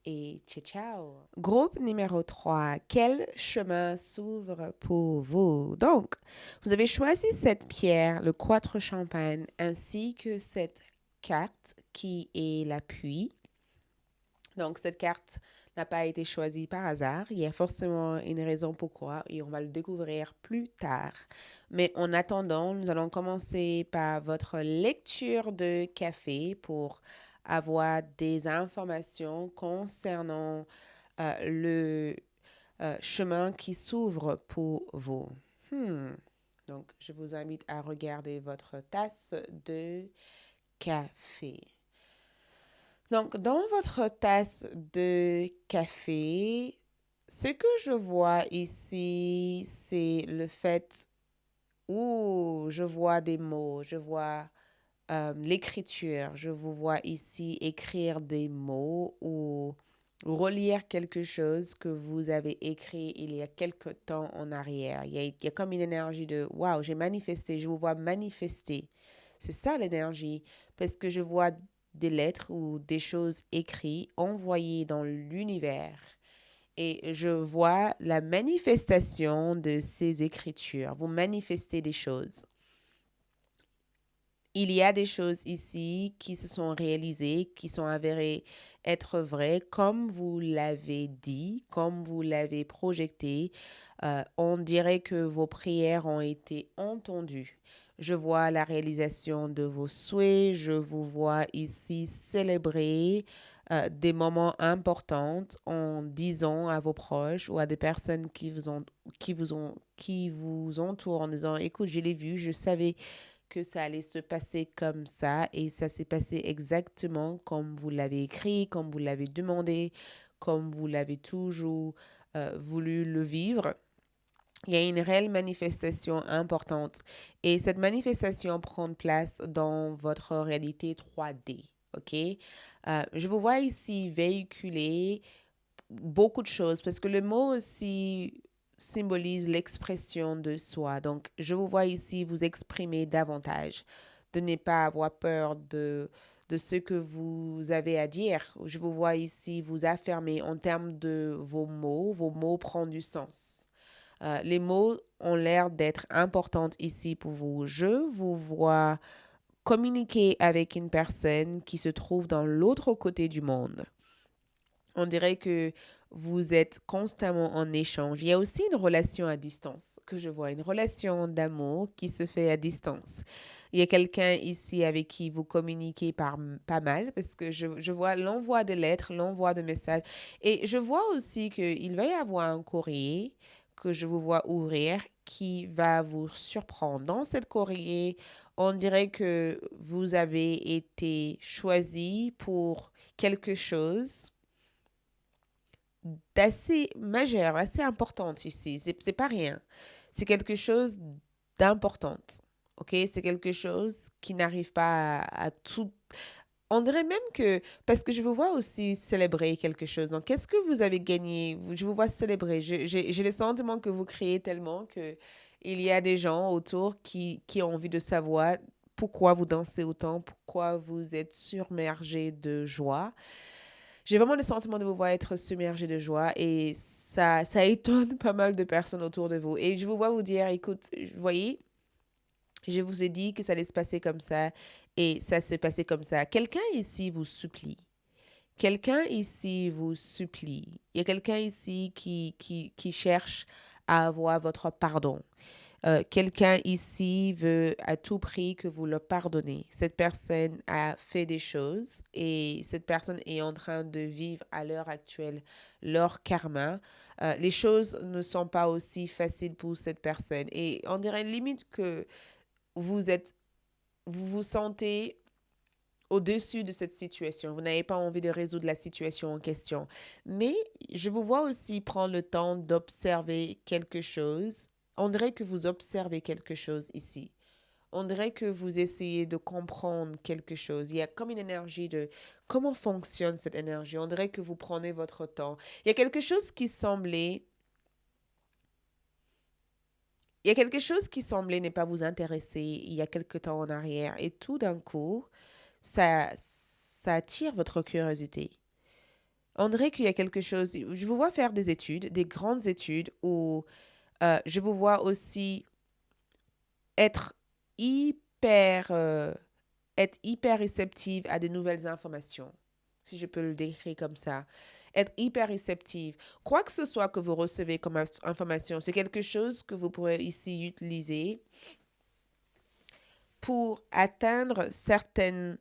Et ciao, ciao. Groupe numéro 3. Quel chemin s'ouvre pour vous? Donc, vous avez choisi cette pierre, le 4 champagne, ainsi que cette carte qui est l'appui. Donc, cette carte n'a pas été choisie par hasard. Il y a forcément une raison pourquoi et on va le découvrir plus tard. Mais en attendant, nous allons commencer par votre lecture de café pour avoir des informations concernant le chemin qui s'ouvre pour vous. Donc, je vous invite à regarder votre tasse de café. Donc, dans votre tasse de café, ce que je vois ici, c'est le fait où je vois des mots, je vois l'écriture, je vous vois ici écrire des mots ou relire quelque chose que vous avez écrit il y a quelque temps en arrière. Il y a comme une énergie de « Wow, j'ai manifesté », je vous vois manifester. C'est ça l'énergie, parce que je vois des lettres ou des choses écrites, envoyées dans l'univers. Et je vois la manifestation de ces écritures. Vous manifestez des choses. Il y a des choses ici qui se sont réalisées, qui sont avérées être vraies, comme vous l'avez dit, comme vous l'avez projeté. On dirait que vos prières ont été entendues. Je vois la réalisation de vos souhaits. Je vous vois ici célébrer des moments importants en disant à vos proches ou à des personnes qui vous entourent en disant, écoute, je l'ai vu, je savais que ça allait se passer comme ça et ça s'est passé exactement comme vous l'avez écrit, comme vous l'avez demandé, comme vous l'avez toujours voulu le vivre. Il y a une réelle manifestation importante et cette manifestation prend place dans votre réalité 3D. OK? Je vous vois ici véhiculer beaucoup de choses parce que le mot aussi symbolise l'expression de soi. Donc, je vous vois ici vous exprimer davantage, de ne pas avoir peur de ce que vous avez à dire. Je vous vois ici vous affirmer en termes de vos mots prennent du sens. Les mots ont l'air d'être importants ici pour vous. Je vous vois communiquer avec une personne qui se trouve dans l'autre côté du monde. On dirait que vous êtes constamment en échange. Il y a aussi une relation à distance que je vois, une relation d'amour qui se fait à distance. Il y a quelqu'un ici avec qui vous communiquez pas mal parce que je vois l'envoi de lettres, l'envoi de messages. Et je vois aussi qu'il va y avoir un courrier que je vous vois ouvrir qui va vous surprendre. Dans cette courrier, on dirait que vous avez été choisi pour quelque chose d'assez majeur, assez importante ici. C'est pas rien. C'est quelque chose d'important. OK? C'est quelque chose qui n'arrive pas à tout On dirait même que, parce que je vous vois aussi célébrer quelque chose. Donc, qu'est-ce que vous avez gagné? Je vous vois célébrer. J'ai le sentiment que vous criez tellement que il y a des gens autour qui ont envie de savoir pourquoi vous dansez autant, pourquoi vous êtes submergé de joie. J'ai vraiment le sentiment de vous voir être submergé de joie et ça étonne pas mal de personnes autour de vous. Et je vous vois vous dire, écoute, vous voyez, je vous ai dit que ça allait se passer comme ça et ça s'est passé comme ça. Quelqu'un ici vous supplie. Quelqu'un ici vous supplie. Il y a quelqu'un ici qui cherche à avoir votre pardon. Quelqu'un ici veut à tout prix que vous le pardonnez. Cette personne a fait des choses et cette personne est en train de vivre à l'heure actuelle leur karma. Les choses ne sont pas aussi faciles pour cette personne et on dirait limite que vous êtes, vous vous sentez au-dessus de cette situation. Vous n'avez pas envie de résoudre la situation en question. Mais je vous vois aussi prendre le temps d'observer quelque chose. On dirait que vous observez quelque chose ici. On dirait que vous essayez de comprendre quelque chose. Il y a comme une énergie de comment fonctionne cette énergie. On dirait que vous prenez votre temps. Il y a quelque chose qui semblait... Il y a quelque chose qui semblait ne pas vous intéresser il y a quelque temps en arrière. Et tout d'un coup, ça attire votre curiosité. On dirait qu'il y a quelque chose. Je vous vois faire des études, des grandes études, où je vous vois aussi être hyper, euh, être hyper réceptive à de nouvelles informations, si je peux le décrire comme ça. Être hyper réceptive. Quoi que ce soit que vous recevez comme information, c'est quelque chose que vous pourrez ici utiliser pour atteindre certaines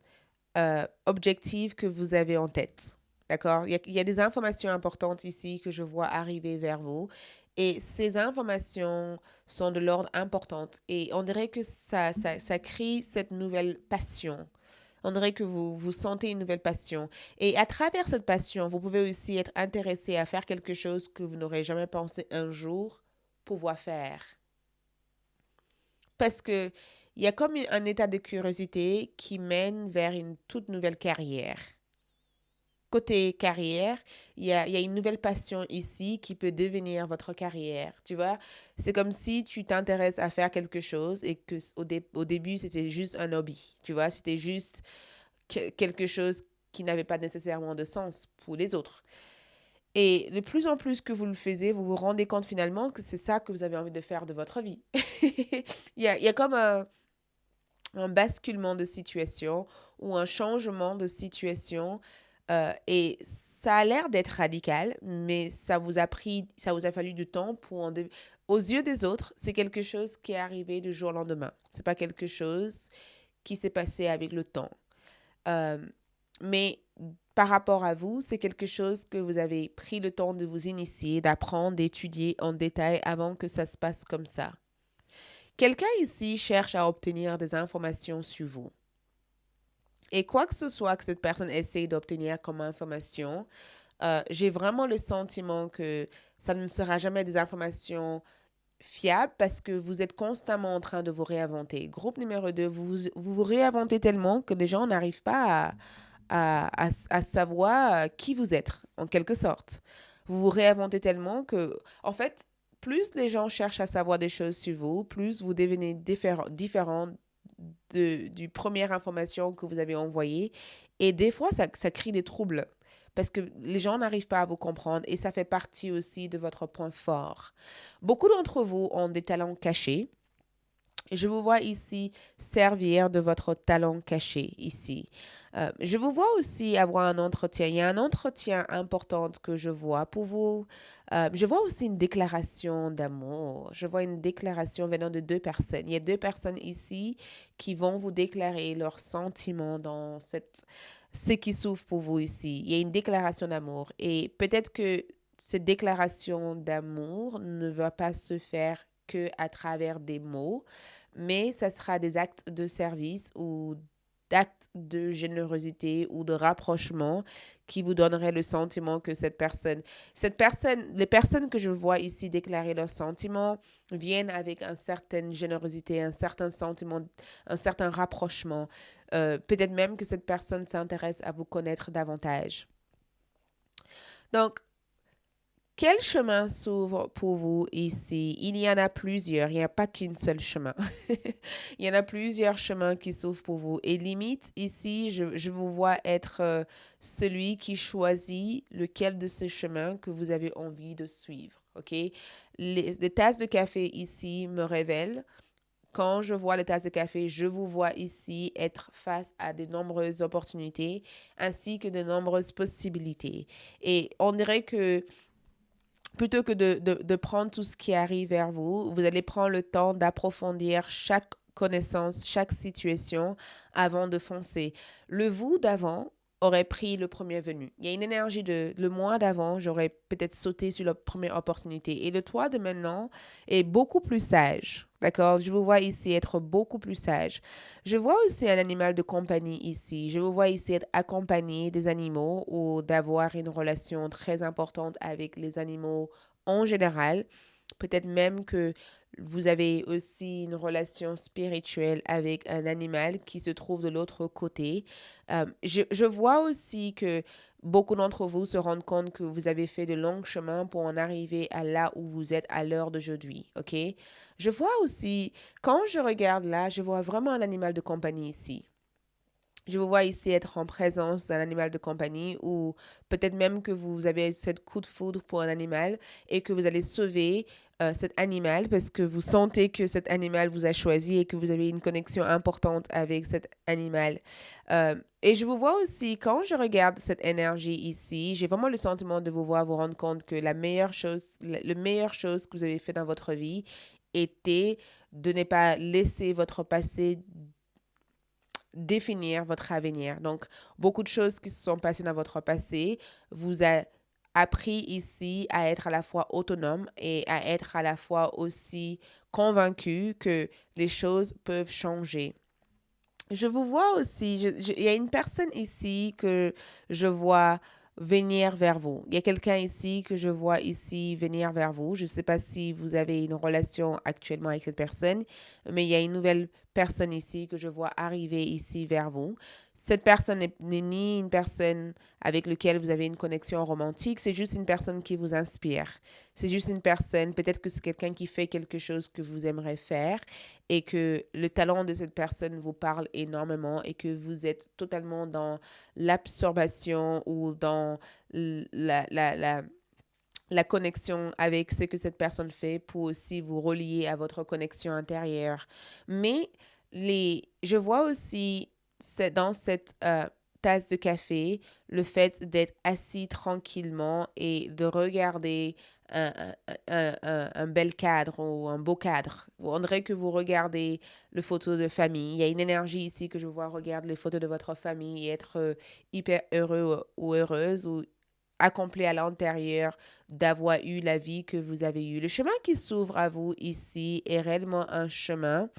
objectifs que vous avez en tête. D'accord? Il y a des informations importantes ici que je vois arriver vers vous. Et ces informations sont de l'ordre importante. Et on dirait que ça crée cette nouvelle passion. On dirait que vous sentez une nouvelle passion. Et à travers cette passion, vous pouvez aussi être intéressé à faire quelque chose que vous n'aurez jamais pensé un jour pouvoir faire. Parce que il y a comme un état de curiosité qui mène vers une toute nouvelle carrière. Côté carrière, il y a une nouvelle passion ici qui peut devenir votre carrière. Tu vois, c'est comme si tu t'intéresses à faire quelque chose et que au début, c'était juste un hobby. Tu vois, c'était juste quelque chose qui n'avait pas nécessairement de sens pour les autres. Et de plus en plus que vous le faisiez, vous vous rendez compte finalement que c'est ça que vous avez envie de faire de votre vie. Il y a comme un basculement de situation ou un changement de situation. Et ça a l'air d'être radical, mais ça vous a fallu du temps pour aux yeux des autres, c'est quelque chose qui est arrivé du jour au lendemain. C'est pas quelque chose qui s'est passé avec le temps. Euh, mais par rapport à vous, c'est quelque chose que vous avez pris le temps de vous initier, d'apprendre, d'étudier en détail avant que ça se passe comme ça. Quelqu'un ici cherche à obtenir des informations sur vous. Et quoi que ce soit que cette personne essaye d'obtenir comme information, j'ai vraiment le sentiment que ça ne sera jamais des informations fiables parce que vous êtes constamment en train de vous réinventer. Groupe numéro 2, vous vous réinventez tellement que les gens n'arrivent pas à savoir qui vous êtes, en quelque sorte. Vous vous réinventez tellement que, en fait, plus les gens cherchent à savoir des choses sur vous, plus vous devenez différent du première information que vous avez envoyée. Et des fois, ça crée des troubles parce que les gens n'arrivent pas à vous comprendre et ça fait partie aussi de votre point fort. Beaucoup d'entre vous ont des talents cachés. Je vous vois ici servir de votre talent caché ici. Je vous vois aussi avoir un entretien. Il y a un entretien important que je vois pour vous. Je vois aussi une déclaration d'amour. Je vois une déclaration venant de deux personnes. Il y a deux personnes ici qui vont vous déclarer leurs sentiments dans ce qui s'ouvre pour vous ici. Il y a une déclaration d'amour. Et peut-être que cette déclaration d'amour ne va pas se faire que à travers des mots, mais ça sera des actes de service ou d'actes de générosité ou de rapprochement qui vous donnerait le sentiment que les personnes que je vois ici déclarer leurs sentiments viennent avec une certaine générosité, un certain sentiment, un certain rapprochement. Peut-être même que cette personne s'intéresse à vous connaître davantage. Donc, quel chemin s'ouvre pour vous ici? Il y en a plusieurs, il n'y a pas qu'une seule chemin. Il y en a plusieurs chemins qui s'ouvrent pour vous. Et limite, ici, je vous vois être celui qui choisit lequel de ces chemins que vous avez envie de suivre. OK? Les tasses de café ici me révèlent. Quand je vois les tasses de café, je vous vois ici être face à de nombreuses opportunités ainsi que de nombreuses possibilités. Et on dirait que plutôt que de prendre tout ce qui arrive vers vous, vous allez prendre le temps d'approfondir chaque connaissance, chaque situation avant de foncer. Le vous d'avant aurait pris le premier venu. Il y a une énergie de le moi d'avant, j'aurais peut-être sauté sur la première opportunité. Et le toi de maintenant est beaucoup plus sage. D'accord? Je vous vois ici être beaucoup plus sage. Je vois aussi un animal de compagnie ici. Je vous vois ici être accompagné des animaux ou d'avoir une relation très importante avec les animaux en général. Peut-être même que vous avez aussi une relation spirituelle avec un animal qui se trouve de l'autre côté. Je vois aussi que beaucoup d'entre vous se rendent compte que vous avez fait de longs chemins pour en arriver à là où vous êtes à l'heure d'aujourd'hui. OK? Je vois aussi, quand je regarde là, je vois vraiment un animal de compagnie ici. Je vous vois ici être en présence d'un animal de compagnie ou peut-être même que vous avez cette coup de foudre pour un animal et que vous allez sauver cet animal parce que vous sentez que cet animal vous a choisi et que vous avez une connexion importante avec cet animal. Et je vous vois aussi, quand je regarde cette énergie ici, j'ai vraiment le sentiment de vous voir vous rendre compte que la meilleure chose que vous avez fait dans votre vie était de ne pas laisser votre passé définir votre avenir. Donc, beaucoup de choses qui se sont passées dans votre passé vous a appris ici à être à la fois autonome et à être à la fois aussi convaincu que les choses peuvent changer. Je vous vois aussi, il y a une personne ici que je vois venir vers vous. Il y a quelqu'un ici que je vois ici venir vers vous. Je ne sais pas si vous avez une relation actuellement avec cette personne, mais il y a une nouvelle personne ici que je vois arriver ici vers vous. Cette personne n'est ni une personne avec laquelle vous avez une connexion romantique, c'est juste une personne qui vous inspire. C'est juste une personne, peut-être que c'est quelqu'un qui fait quelque chose que vous aimeriez faire et que le talent de cette personne vous parle énormément et que vous êtes totalement dans l'absorption ou dans la connexion avec ce que cette personne fait pour aussi vous relier à votre connexion intérieure. Mais je vois aussi dans cette tasse de café le fait d'être assis tranquillement et de regarder un, un bel cadre ou un beau cadre. On dirait que vous regardez les photos de famille. Il y a une énergie ici que je vois regarder les photos de votre famille et être hyper heureux ou heureuse ou accompli à l'intérieur d'avoir eu la vie que vous avez eue. Le chemin qui s'ouvre à vous ici est réellement un chemin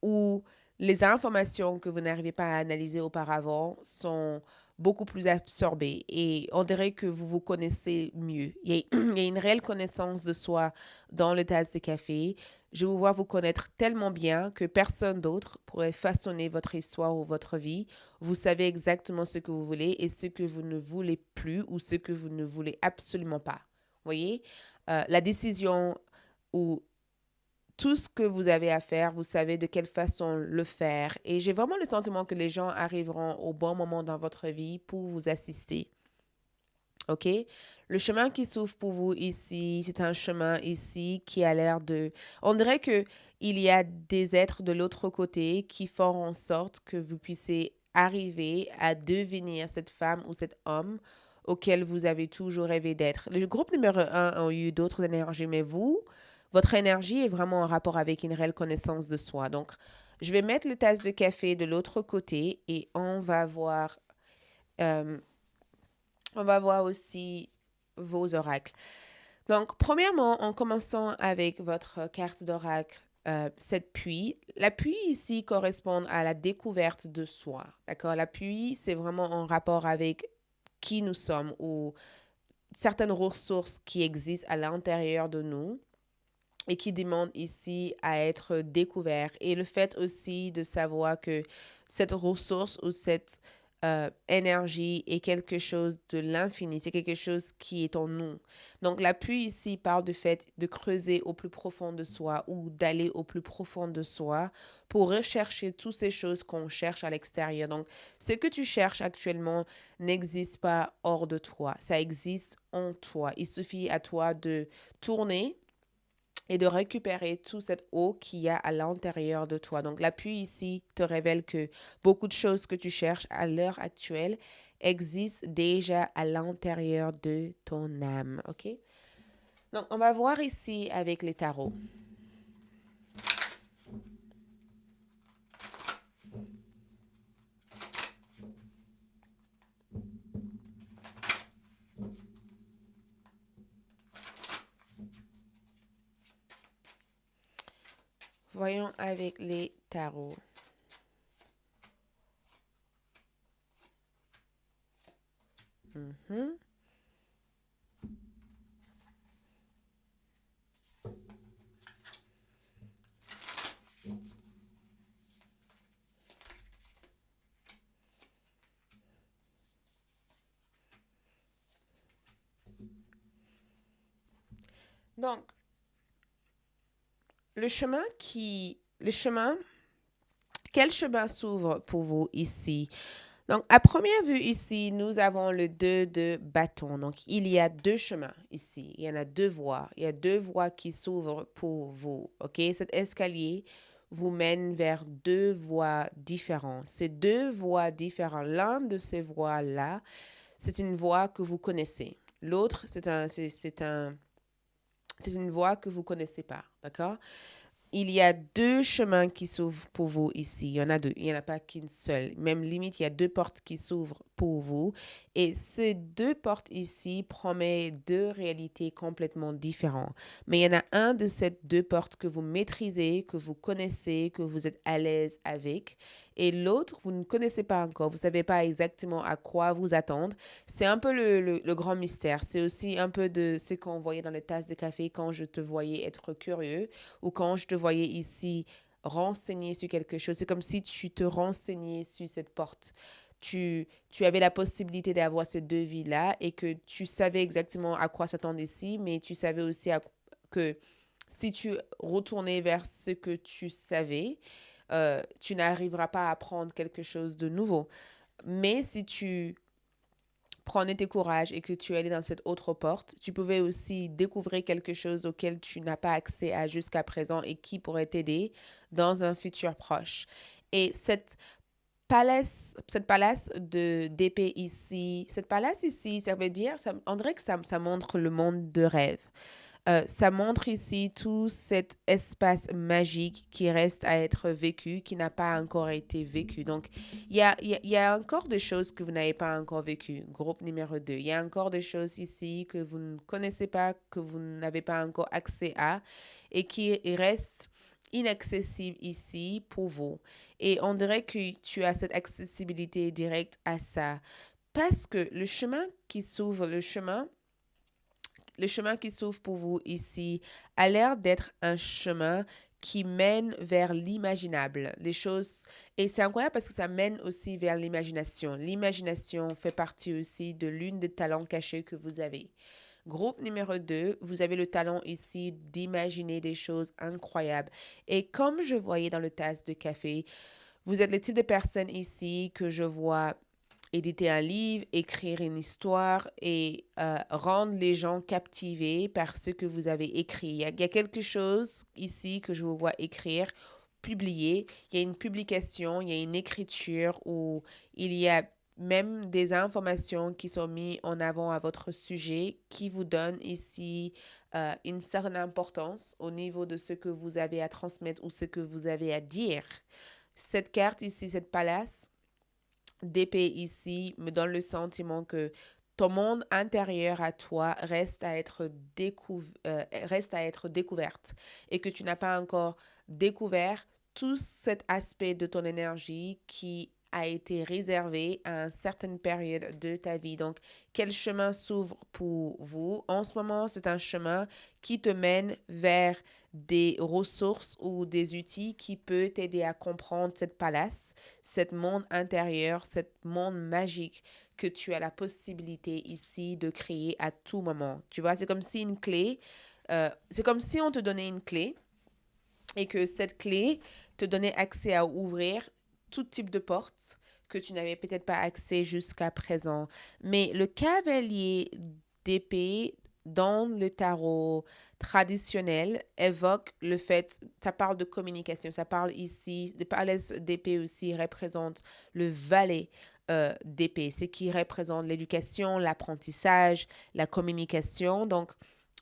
où les informations que vous n'arrivez pas à analyser auparavant sont beaucoup plus absorbées et on dirait que vous vous connaissez mieux. Il y a une réelle connaissance de soi dans le tasse de café. Je vous vois vous connaître tellement bien que personne d'autre pourrait façonner votre histoire ou votre vie. Vous savez exactement ce que vous voulez et ce que vous ne voulez plus ou ce que vous ne voulez absolument pas. Vous voyez? La décision ou tout ce que vous avez à faire, vous savez de quelle façon le faire. Et j'ai vraiment le sentiment que les gens arriveront au bon moment dans votre vie pour vous assister. OK? Le chemin qui s'ouvre pour vous ici, c'est un chemin ici qui a l'air de... On dirait que il y a des êtres de l'autre côté qui font en sorte que vous puissiez arriver à devenir cette femme ou cet homme auquel vous avez toujours rêvé d'être. Le groupe numéro 1 a eu d'autres énergies, mais vous, votre énergie est vraiment en rapport avec une réelle connaissance de soi. Donc, je vais mettre les tasses de café de l'autre côté et euh, on va voir aussi vos oracles. Donc, premièrement, en commençant avec votre carte d'oracle cette pluie. La pluie ici correspond à la découverte de soi, d'accord? La pluie, c'est vraiment en rapport avec qui nous sommes ou certaines ressources qui existent à l'intérieur de nous et qui demandent ici à être découvertes. Et le fait aussi de savoir que cette ressource ou cette énergie est quelque chose de l'infini, c'est quelque chose qui est en nous. Donc la pluie ici parle du fait de creuser au plus profond de soi ou d'aller au plus profond de soi pour rechercher toutes ces choses qu'on cherche à l'extérieur. Donc ce que tu cherches actuellement n'existe pas hors de toi, ça existe en toi. Il suffit à toi de tourner et de récupérer toute cette eau qu'il y a à l'intérieur de toi. Donc, l'appui ici te révèle que beaucoup de choses que tu cherches à l'heure actuelle existent déjà à l'intérieur de ton âme. OK? Donc, on va voir ici avec les tarots. Voyons avec les tarots. Mhm. Donc, quel chemin s'ouvre pour vous ici? Donc, à première vue ici, nous avons le 2 de bâton. Donc, il y a deux chemins ici. Il y en a deux voies. Il y a deux voies qui s'ouvrent pour vous. OK? Cet escalier vous mène vers deux voies différentes. Ces deux voies différentes, l'un de ces voies-là, c'est une voie que vous connaissez. L'autre, c'est une voie que vous connaissez pas. D'accord? Il y a deux chemins qui s'ouvrent pour vous ici. Il y en a deux. Il n'y en a pas qu'une seule. Même limite, il y a deux portes qui s'ouvrent pour vous. Et ces deux portes ici promettent deux réalités complètement différentes. Mais il y en a un de ces deux portes que vous maîtrisez, que vous connaissez, que vous êtes à l'aise avec. Et l'autre, vous ne connaissez pas encore. Vous ne savez pas exactement à quoi vous attendre. C'est un peu le grand mystère. C'est aussi un peu de ce qu'on voyait dans les tasses de café quand je te voyais être curieux ou quand je te voyais ici renseigner sur quelque chose. C'est comme si tu te renseignais sur cette porte. Tu avais la possibilité d'avoir ces deux vies-là et que tu savais exactement à quoi s'attendre ici, mais tu savais aussi que si tu retournais vers ce que tu savais, tu n'arriveras pas à apprendre quelque chose de nouveau. Mais si tu prenais tes courages et que tu allais dans cette autre porte, tu pouvais aussi découvrir quelque chose auquel tu n'as pas accès à jusqu'à présent et qui pourrait t'aider dans un futur proche. Et cette palace de d'épée ici, cette palace ici, ça veut dire, on dirait que ça montre le monde de rêve. Ça montre ici tout cet espace magique qui reste à être vécu, qui n'a pas encore été vécu. Donc, il y a encore des choses que vous n'avez pas encore vécues. Groupe numéro 2. Il y a encore des choses ici que vous ne connaissez pas, que vous n'avez pas encore accès à et qui restent inaccessibles ici pour vous. Et on dirait que tu as cette accessibilité directe à ça. Parce que le chemin qui s'ouvre pour vous ici a l'air d'être un chemin qui mène vers l'imaginable. Les choses, et c'est incroyable parce que ça mène aussi vers l'imagination. L'imagination fait partie aussi de l'une des talents cachés que vous avez. Groupe numéro 2, vous avez le talent ici d'imaginer des choses incroyables. Et comme je voyais dans le tasse de café, vous êtes le type de personne ici que je vois éditer un livre, écrire une histoire et rendre les gens captivés par ce que vous avez écrit. Il y a quelque chose ici que je vous vois écrire, publier. Il y a une publication, il y a une écriture où il y a même des informations qui sont mises en avant à votre sujet qui vous donnent ici une certaine importance au niveau de ce que vous avez à transmettre ou ce que vous avez à dire. Cette carte ici, cette palace, d'épée ici me donne le sentiment que ton monde intérieur à toi reste à être découverte et que tu n'as pas encore découvert tout cet aspect de ton énergie qui a été réservé à une certaine période de ta vie. Donc, quel chemin s'ouvre pour vous? En ce moment, c'est un chemin qui te mène vers des ressources ou des outils qui peuvent t'aider à comprendre cette palace, cet monde intérieur, cet monde magique que tu as la possibilité ici de créer à tout moment. Tu vois, c'est comme si on te donnait une clé et que cette clé te donnait accès à ouvrir tout type de porte que tu n'avais peut-être pas accès jusqu'à présent. Mais le cavalier d'épée dans le tarot traditionnel évoque le fait, ça parle de communication, ça parle ici, le palais d'épée aussi représente le valet d'épée, ce qui représente l'éducation, l'apprentissage, la communication. Donc,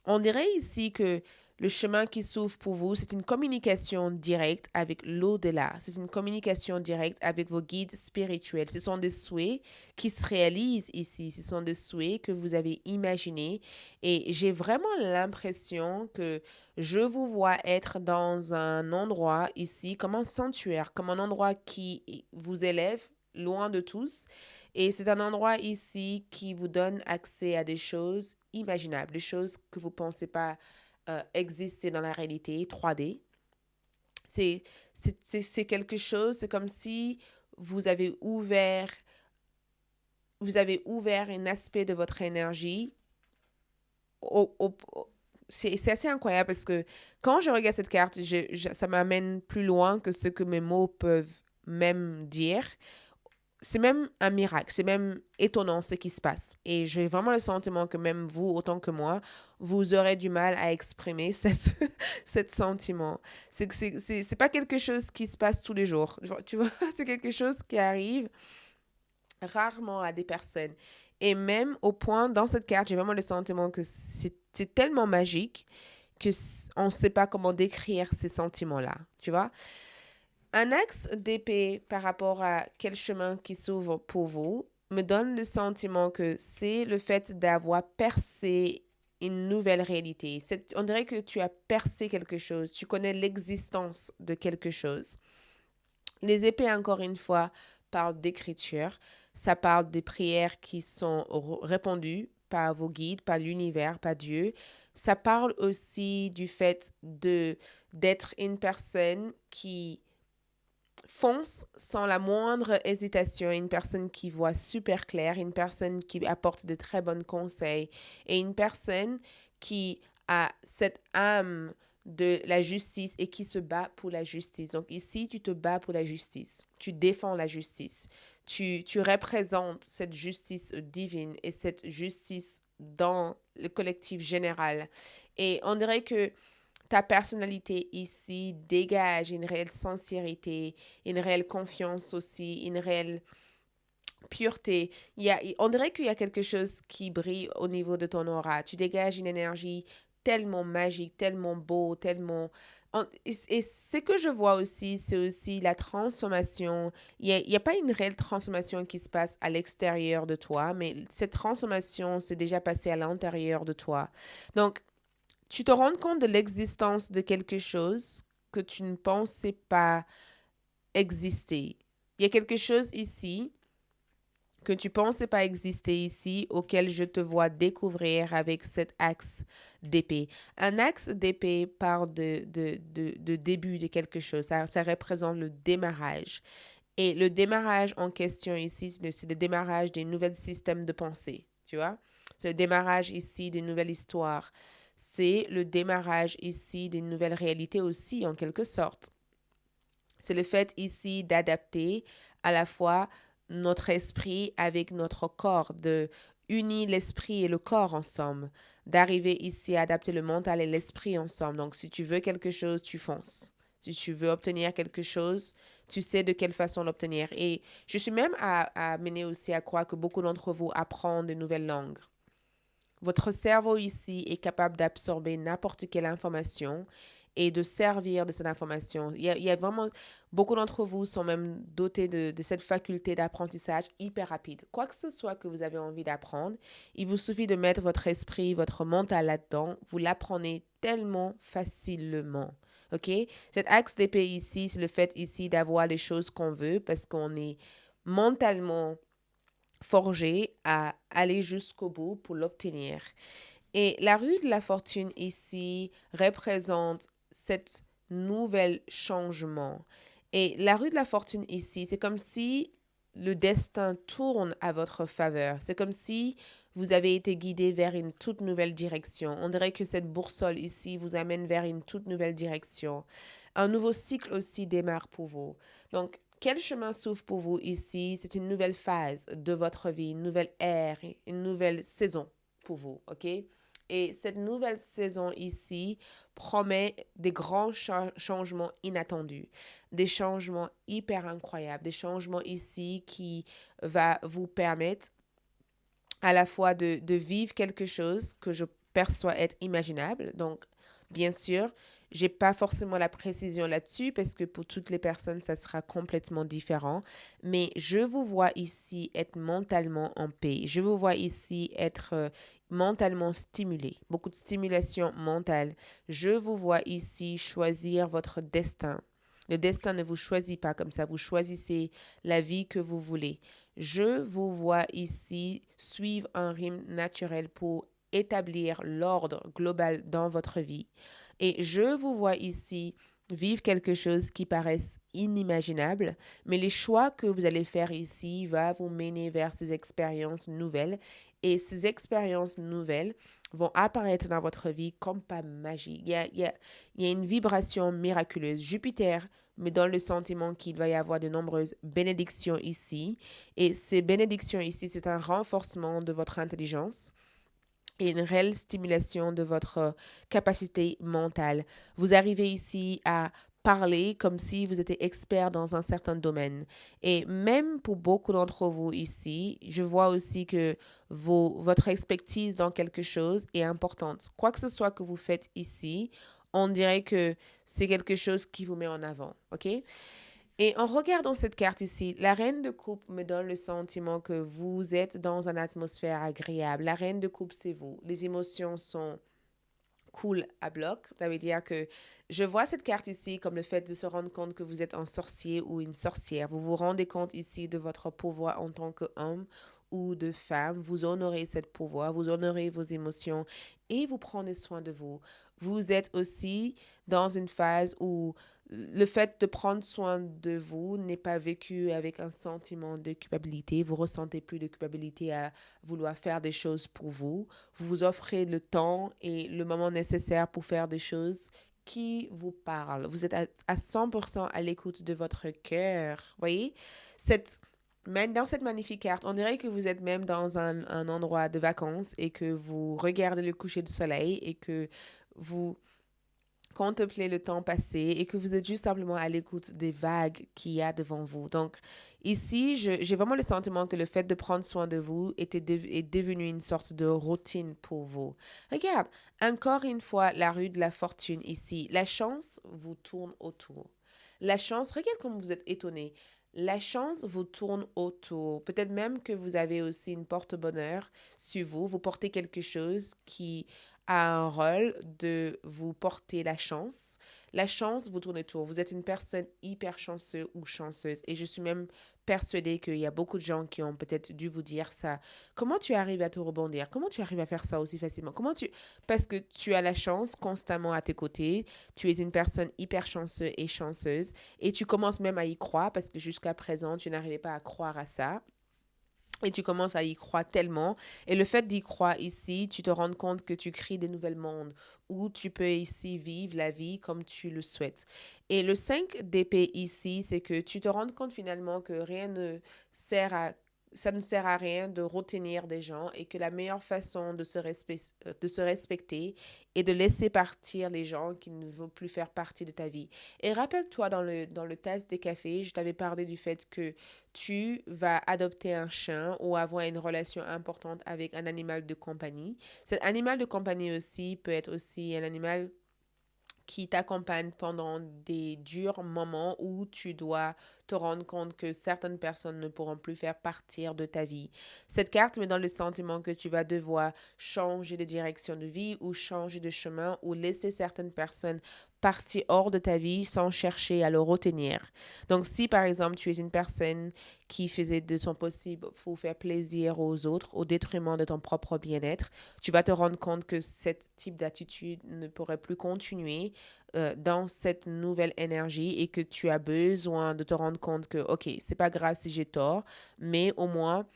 on dirait ici que le chemin qui s'ouvre pour vous, c'est une communication directe avec l'au-delà. C'est une communication directe avec vos guides spirituels. Ce sont des souhaits qui se réalisent ici. Ce sont des souhaits que vous avez imaginés. Et j'ai vraiment l'impression que je vous vois être dans un endroit ici, comme un sanctuaire, comme un endroit qui vous élève loin de tous. Et c'est un endroit ici qui vous donne accès à des choses imaginables, des choses que vous ne pensez pas exister dans la réalité 3D. C'est, c'est quelque chose, c'est comme si vous avez ouvert, vous avez ouvert un aspect de votre énergie c'est assez incroyable parce que quand je regarde cette carte, ça m'amène plus loin que ce que mes mots peuvent même dire. C'est même un miracle, c'est même étonnant ce qui se passe. Et j'ai vraiment le sentiment que même vous, autant que moi, vous aurez du mal à exprimer cet sentiment. C'est pas quelque chose qui se passe tous les jours. Tu vois, c'est quelque chose qui arrive rarement à des personnes. Et même au point, dans cette carte, j'ai vraiment le sentiment que c'est tellement magique que on ne sait pas comment décrire ces sentiments-là. Tu vois? Un axe d'épée par rapport à quel chemin qui s'ouvre pour vous me donne le sentiment que c'est le fait d'avoir percé une nouvelle réalité. On dirait que tu as percé quelque chose, tu connais l'existence de quelque chose. Les épées, encore une fois, parlent d'écriture, ça parle des prières qui sont répondues par vos guides, par l'univers, par Dieu. Ça parle aussi du fait d'être une personne qui fonce sans la moindre hésitation, une personne qui voit super clair, une personne qui apporte de très bons conseils et une personne qui a cette âme de la justice et qui se bat pour la justice. Donc ici, tu te bats pour la justice, tu défends la justice, tu représentes cette justice divine et cette justice dans le collectif général. Et on dirait que ta personnalité ici dégage une réelle sincérité, une réelle confiance aussi, une réelle pureté. On dirait qu'il y a quelque chose qui brille au niveau de ton aura. Tu dégages une énergie tellement magique, tellement beau, tellement... Et ce que je vois aussi, c'est aussi la transformation. Il y a pas une réelle transformation qui se passe à l'extérieur de toi, mais cette transformation s'est déjà passée à l'intérieur de toi. Donc, tu te rends compte de l'existence de quelque chose que tu ne pensais pas exister. Il y a quelque chose ici que tu ne pensais pas exister ici, auquel je te vois découvrir avec cet axe d'épée. Un axe d'épée parle de début de quelque chose. Ça représente le démarrage. Et le démarrage en question ici, c'est le démarrage des nouveaux systèmes de pensée. Tu vois? C'est le démarrage ici d'une nouvelle histoire. C'est le démarrage ici d'une nouvelle réalité aussi, en quelque sorte. C'est le fait ici d'adapter à la fois notre esprit avec notre corps, de unir l'esprit et le corps ensemble, d'arriver ici à adapter le mental et l'esprit ensemble. Donc, si tu veux quelque chose, tu fonces. Si tu veux obtenir quelque chose, tu sais de quelle façon l'obtenir. Et je suis même amener aussi à croire que beaucoup d'entre vous apprennent de nouvelles langues. Votre cerveau ici est capable d'absorber n'importe quelle information et de servir de cette information. Il y a vraiment, beaucoup d'entre vous sont même dotés de cette faculté d'apprentissage hyper rapide. Quoi que ce soit que vous avez envie d'apprendre, il vous suffit de mettre votre esprit, votre mental là-dedans. Vous l'apprenez tellement facilement. OK? Cet axe d'épée ici, c'est le fait ici d'avoir les choses qu'on veut parce qu'on est mentalement forgé à aller jusqu'au bout pour l'obtenir. Et la rue de la fortune ici représente cette nouvel changement. Et la rue de la fortune ici, c'est comme si le destin tourne à votre faveur. C'est comme si vous avez été guidé vers une toute nouvelle direction. On dirait que cette boussole ici vous amène vers une toute nouvelle direction. Un nouveau cycle aussi démarre pour vous. Donc, quel chemin s'ouvre pour vous ici? C'est une nouvelle phase de votre vie, une nouvelle ère, une nouvelle saison pour vous, OK? Et cette nouvelle saison ici promet des grands changements inattendus, des changements hyper incroyables, des changements ici qui va vous permettre à la fois de vivre quelque chose que je perçois être imaginable. Donc, bien sûr, j'ai pas forcément la précision là-dessus parce que pour toutes les personnes, ça sera complètement différent. Mais je vous vois ici être mentalement en paix. Je vous vois ici être mentalement stimulé. Beaucoup de stimulation mentale. Je vous vois ici choisir votre destin. Le destin ne vous choisit pas comme ça. Vous choisissez la vie que vous voulez. Je vous vois ici suivre un rythme naturel pour établir l'ordre global dans votre vie. Et je vous vois ici vivre quelque chose qui paraisse inimaginable, mais les choix que vous allez faire ici va vous mener vers ces expériences nouvelles. Et ces expériences nouvelles vont apparaître dans votre vie comme pas magie. Il y a une vibration miraculeuse. Jupiter mais dans le sentiment qu'il va y avoir de nombreuses bénédictions ici. Et ces bénédictions ici, c'est un renforcement de votre intelligence et une réelle stimulation de votre capacité mentale. Vous arrivez ici à parler comme si vous étiez expert dans un certain domaine. Et même pour beaucoup d'entre vous ici, je vois aussi que votre expertise dans quelque chose est importante. Quoi que ce soit que vous faites ici, on dirait que c'est quelque chose qui vous met en avant. OK? Et en regardant cette carte ici, la reine de coupe me donne le sentiment que vous êtes dans une atmosphère agréable. La reine de coupe, c'est vous. Les émotions sont cool à bloc. Ça veut dire que je vois cette carte ici comme le fait de se rendre compte que vous êtes un sorcier ou une sorcière. Vous vous rendez compte ici de votre pouvoir en tant qu'homme ou de femme. Vous honorez cette pouvoir, vous honorez vos émotions et vous prenez soin de vous. Vous êtes aussi dans une phase où le fait de prendre soin de vous n'est pas vécu avec un sentiment de culpabilité. Vous ressentez plus de culpabilité à vouloir faire des choses pour vous. Vous vous offrez le temps et le moment nécessaire pour faire des choses qui vous parlent. Vous êtes à 100% à l'écoute de votre cœur. Voyez, dans cette magnifique carte, on dirait que vous êtes même dans un endroit de vacances et que vous regardez le coucher du soleil et que vous contemplez le temps passé et que vous êtes juste simplement à l'écoute des vagues qu'il y a devant vous. Donc, ici, j'ai vraiment le sentiment que le fait de prendre soin de vous est devenu une sorte de routine pour vous. Regarde, encore une fois, la rue de la fortune ici. La chance vous tourne autour. La chance, regarde comme vous êtes étonné. La chance vous tourne autour. Peut-être même que vous avez aussi une porte-bonheur sur vous. Vous portez quelque chose qui a un rôle de vous porter la chance. La chance vous tourne autour. Vous êtes une personne hyper chanceuse ou chanceuse. Et je suis même persuadée qu'il y a beaucoup de gens qui ont peut-être dû vous dire ça. Comment tu arrives à te rebondir? Comment tu arrives à faire ça aussi facilement? Parce que tu as la chance constamment à tes côtés. Tu es une personne hyper chanceuse et chanceuse. Et tu commences même à y croire parce que jusqu'à présent, tu n'arrivais pas à croire à ça. Et tu commences à y croire tellement. Et le fait d'y croire ici, tu te rends compte que tu crées des nouvelles mondes où tu peux ici vivre la vie comme tu le souhaites. Et le 5 d'épée ici, c'est que tu te rends compte finalement que rien ne sert à ça ne sert à rien de retenir des gens et que la meilleure façon de se respecter est de laisser partir les gens qui ne veulent plus faire partie de ta vie. Et rappelle-toi, dans le test des cafés, je t'avais parlé du fait que tu vas adopter un chien ou avoir une relation importante avec un animal de compagnie. Cet animal de compagnie aussi peut être aussi un animal qui t'accompagne pendant des durs moments où tu dois te rendre compte que certaines personnes ne pourront plus faire partir de ta vie. Cette carte me donne le sentiment que tu vas devoir changer de direction de vie ou changer de chemin ou laisser certaines personnes partir hors de ta vie sans chercher à le retenir. Donc si par exemple tu es une personne qui faisait de son possible pour faire plaisir aux autres au détriment de ton propre bien-être, tu vas te rendre compte que ce type d'attitude ne pourrait plus continuer dans cette nouvelle énergie et que tu as besoin de te rendre compte que, OK, c'est pas grave si j'ai tort, mais au moins,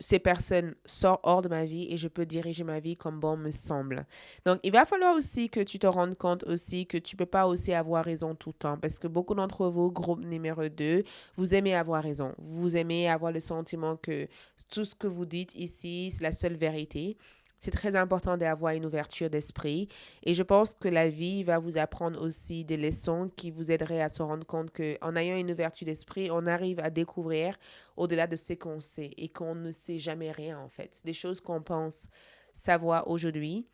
ces personnes sortent hors de ma vie et je peux diriger ma vie comme bon me semble. Donc, il va falloir aussi que tu te rendes compte aussi que tu peux pas aussi avoir raison tout le temps parce que beaucoup d'entre vous, groupe numéro 2, vous aimez avoir raison. Vous aimez avoir le sentiment que tout ce que vous dites ici, c'est la seule vérité. C'est très important d'avoir une ouverture d'esprit et je pense que la vie va vous apprendre aussi des leçons qui vous aideraient à se rendre compte qu'en ayant une ouverture d'esprit, on arrive à découvrir au-delà de ce qu'on sait et qu'on ne sait jamais rien en fait. Des choses qu'on pense savoir aujourd'hui,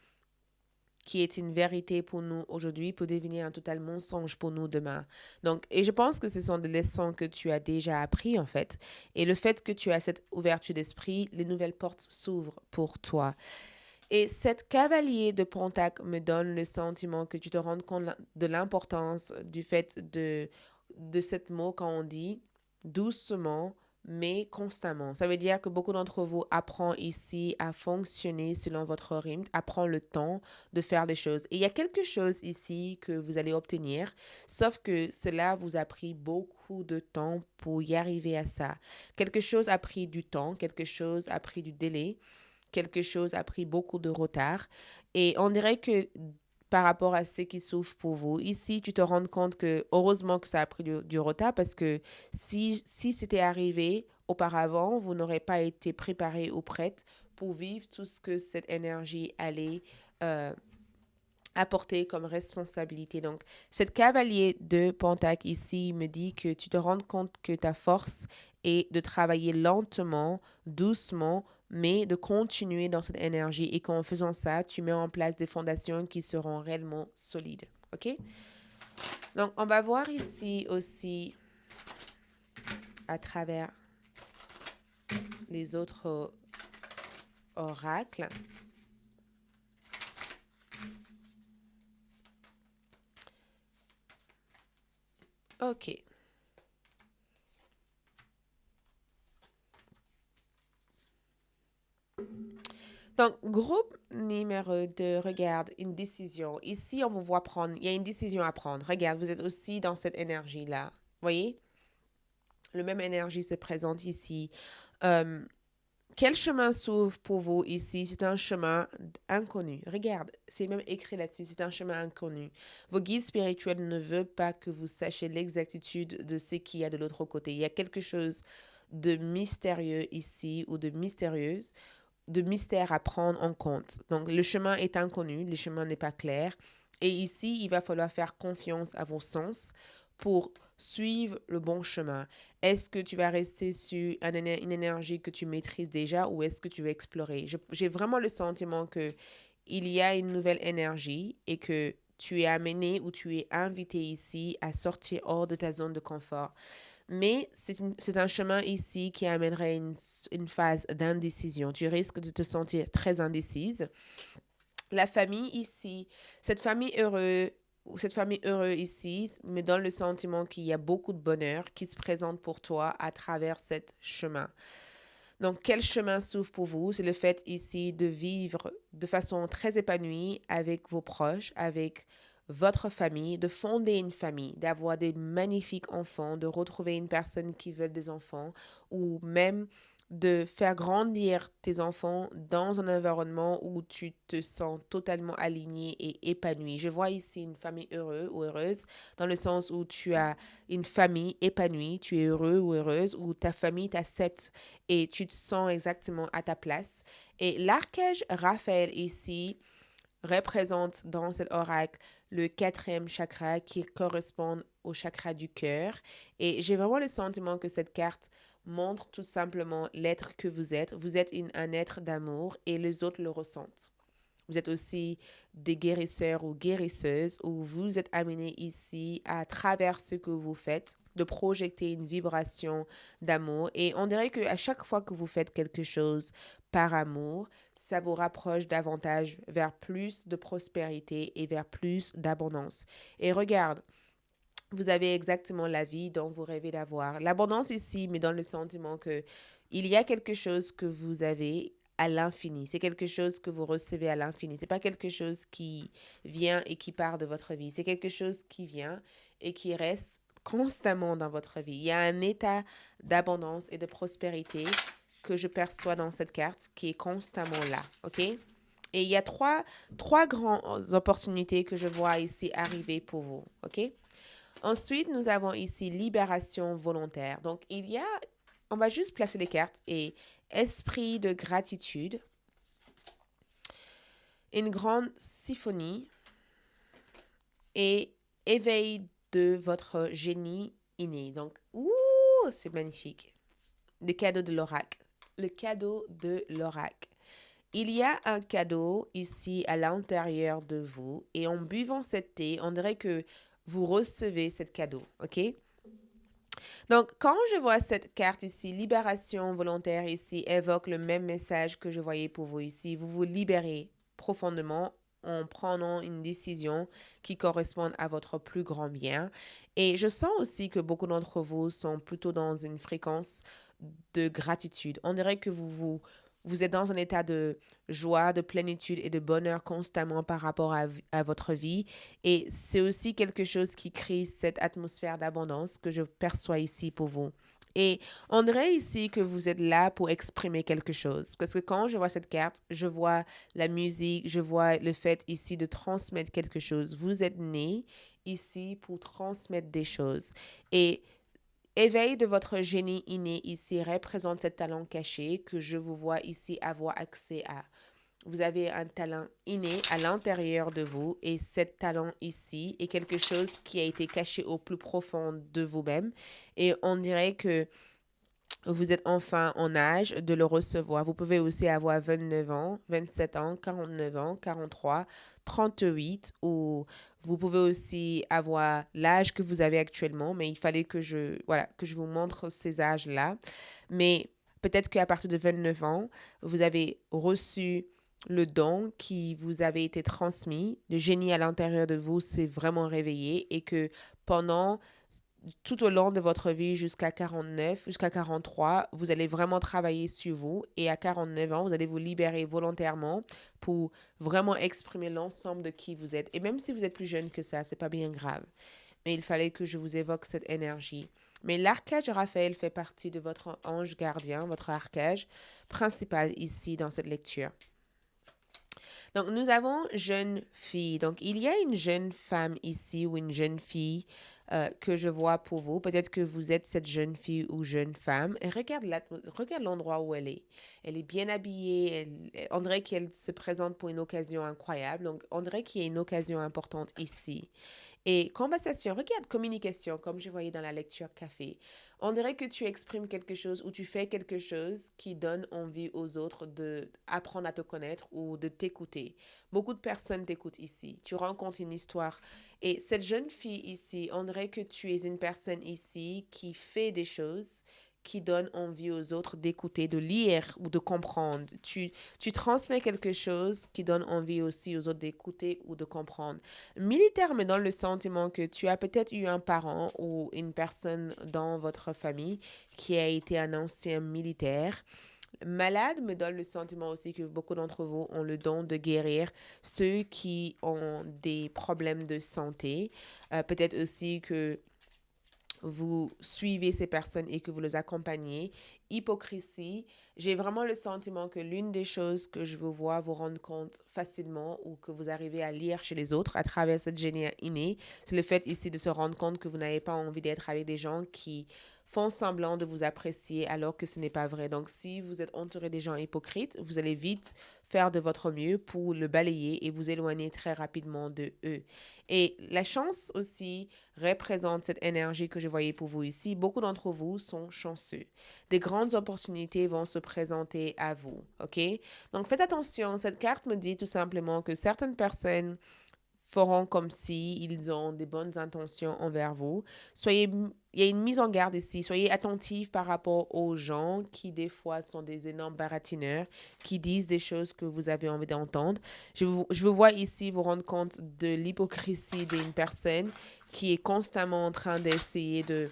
qui est une vérité pour nous aujourd'hui, peut devenir un total mensonge pour nous demain. Donc, et je pense que ce sont des leçons que tu as déjà appris en fait. Et le fait que tu as cette ouverture d'esprit, les nouvelles portes s'ouvrent pour toi. Et cette cavalier de Pontac me donne le sentiment que tu te rends compte de l'importance du fait de cette mot quand on dit doucement mais constamment. Ça veut dire que beaucoup d'entre vous apprennent ici à fonctionner selon votre rythme, apprend le temps de faire des choses. Et il y a quelque chose ici que vous allez obtenir, sauf que cela vous a pris beaucoup de temps pour y arriver à ça. Quelque chose a pris du temps, quelque chose a pris du délai, quelque chose a pris beaucoup de retard. Et on dirait que par rapport à ce qui souffre pour vous, ici, tu te rends compte que heureusement que ça a pris du retard parce que si c'était arrivé auparavant, vous n'aurez pas été préparé ou prête pour vivre tout ce que cette énergie allait apporter comme responsabilité. Donc, cette cavalier de Pentacle ici me dit que tu te rends compte que ta force est de travailler lentement, doucement, mais de continuer dans cette énergie et qu'en faisant ça, tu mets en place des fondations qui seront réellement solides. OK? Donc, on va voir ici aussi à travers les autres oracles. OK. Donc, groupe numéro 2, regarde, une décision. Ici, on vous voit prendre, il y a une décision à prendre. Regarde, vous êtes aussi dans cette énergie-là. Voyez? Le même énergie se présente ici. Quel chemin s'ouvre pour vous ici? C'est un chemin inconnu. Regarde, c'est même écrit là-dessus, c'est un chemin inconnu. Vos guides spirituels ne veulent pas que vous sachiez l'exactitude de ce qu'il y a de l'autre côté. Il y a quelque chose de mystérieux ici ou de mystérieuse, de mystère à prendre en compte. Donc, le chemin est inconnu, le chemin n'est pas clair. Et ici, il va falloir faire confiance à vos sens pour suivre le bon chemin. Est-ce que tu vas rester sur une énergie que tu maîtrises déjà ou est-ce que tu veux explorer? J'ai vraiment le sentiment que il y a une nouvelle énergie et que tu es amené ou tu es invité ici à sortir hors de ta zone de confort. Mais c'est un chemin ici qui amènerait une phase d'indécision. Tu risques de te sentir très indécise. La famille ici, cette famille heureuse, cette famille heureuse ici me donne le sentiment qu'il y a beaucoup de bonheur qui se présente pour toi à travers ce chemin. Donc, quel chemin s'ouvre pour vous? C'est le fait ici de vivre de façon très épanouie avec vos proches, avec votre famille, de fonder une famille, d'avoir des magnifiques enfants, de retrouver une personne qui veut des enfants ou même de faire grandir tes enfants dans un environnement où tu te sens totalement aligné et épanoui. Je vois ici une famille heureuse ou heureuse dans le sens où tu as une famille épanouie, tu es heureux ou heureuse, où ta famille t'accepte et tu te sens exactement à ta place. Et l'archange Raphaël ici représente dans cet oracle le quatrième chakra qui correspond au chakra du cœur. Et j'ai vraiment le sentiment que cette carte montre tout simplement l'être que vous êtes. Vous êtes un être d'amour et les autres le ressentent. Vous êtes aussi des guérisseurs ou guérisseuses où vous êtes amenés ici à travers ce que vous faites de projeter une vibration d'amour. Et on dirait qu'à chaque fois que vous faites quelque chose par amour, ça vous rapproche davantage vers plus de prospérité et vers plus d'abondance. Et regarde, vous avez exactement la vie dont vous rêvez d'avoir. L'abondance ici me donne le sentiment que il y a quelque chose que vous avez à l'infini. C'est quelque chose que vous recevez à l'infini. C'est pas quelque chose qui vient et qui part de votre vie. C'est quelque chose qui vient et qui reste constamment dans votre vie. Il y a un état d'abondance et de prospérité que je perçois dans cette carte qui est constamment là. OK? Et il y a trois grandes opportunités que je vois ici arriver pour vous. OK? Ensuite, nous avons ici libération volontaire. Donc, on va juste placer les cartes et esprit de gratitude, une grande symphonie et éveil de votre génie inné. Donc, c'est magnifique. Le cadeau de l'oracle. Le cadeau de l'oracle. Il y a un cadeau ici à l'intérieur de vous et en buvant cette thé, on dirait que vous recevez ce cadeau, OK? Donc, quand je vois cette carte ici, libération volontaire ici, évoque le même message que je voyais pour vous ici. Vous vous libérez profondément en prenant une décision qui correspond à votre plus grand bien. Et je sens aussi que beaucoup d'entre vous sont plutôt dans une fréquence de gratitude. On dirait que vous êtes dans un état de joie, de plénitude et de bonheur constamment par rapport à votre vie. Et c'est aussi quelque chose qui crée cette atmosphère d'abondance que je perçois ici pour vous. Et on dirait ici que vous êtes là pour exprimer quelque chose. Parce que quand je vois cette carte, je vois la musique, je vois le fait ici de transmettre quelque chose. Vous êtes né ici pour transmettre des choses. Et éveil de votre génie inné ici représente ce talent caché que je vous vois ici avoir accès à. Vous avez un talent inné à l'intérieur de vous et ce talent ici est quelque chose qui a été caché au plus profond de vous-même et on dirait que vous êtes enfin en âge de le recevoir. Vous pouvez aussi avoir 29 ans, 27 ans, 49 ans, 43, 38 ou vous pouvez aussi avoir l'âge que vous avez actuellement, mais il fallait que que je vous montre ces âges-là. Mais peut-être qu'à partir de 29 ans, vous avez reçu le don qui vous avait été transmis, le génie à l'intérieur de vous s'est vraiment réveillé et que pendant tout au long de votre vie jusqu'à 49, jusqu'à 43, vous allez vraiment travailler sur vous et à 49 ans, vous allez vous libérer volontairement pour vraiment exprimer l'ensemble de qui vous êtes. Et même si vous êtes plus jeune que ça, c'est pas bien grave. Mais il fallait que je vous évoque cette énergie. Mais l'archange Raphaël fait partie de votre ange gardien, votre archange principal ici dans cette lecture. Donc, nous avons jeune fille. Donc, il y a une jeune femme ici ou une jeune fille que je vois pour vous. Peut-être que vous êtes cette jeune fille ou jeune femme. Et regarde l'endroit où elle est. Elle est bien habillée. On dirait qu'elle se présente pour une occasion incroyable. Donc, on dirait qu'il y a une occasion importante ici. Et conversation, regarde communication, comme je voyais dans la lecture café. On dirait que tu exprimes quelque chose ou tu fais quelque chose qui donne envie aux autres d'apprendre à te connaître ou de t'écouter. Beaucoup de personnes t'écoutent ici. Tu rencontres une histoire. Et cette jeune fille ici, on dirait que tu es une personne ici qui fait des choses qui donnent envie aux autres d'écouter, de lire ou de comprendre. Tu transmets quelque chose qui donne envie aussi aux autres d'écouter ou de comprendre. Militaire me donne le sentiment que tu as peut-être eu un parent ou une personne dans votre famille qui a été un ancien militaire. Malade me donne le sentiment aussi que beaucoup d'entre vous ont le don de guérir ceux qui ont des problèmes de santé. Peut-être aussi que vous suivez ces personnes et que vous les accompagnez. Hypocrisie, j'ai vraiment le sentiment que l'une des choses que je vous vois vous rendre compte facilement ou que vous arrivez à lire chez les autres à travers cette génie innée, c'est le fait ici de se rendre compte que vous n'avez pas envie d'être avec des gens qui font semblant de vous apprécier alors que ce n'est pas vrai. Donc, si vous êtes entouré des gens hypocrites, vous allez vite faire de votre mieux pour le balayer et vous éloigner très rapidement de eux. Et la chance aussi représente cette énergie que je voyais pour vous ici. Beaucoup d'entre vous sont chanceux. Des grandes opportunités vont se présenter à vous, OK? Donc, faites attention. Cette carte me dit tout simplement que certaines personnes feront comme si ils ont des bonnes intentions envers vous. Il y a une mise en garde ici. Soyez attentifs par rapport aux gens qui, des fois, sont des énormes baratineurs, qui disent des choses que vous avez envie d'entendre. Je vous vois ici vous rendre compte de l'hypocrisie d'une personne qui est constamment en train d'essayer de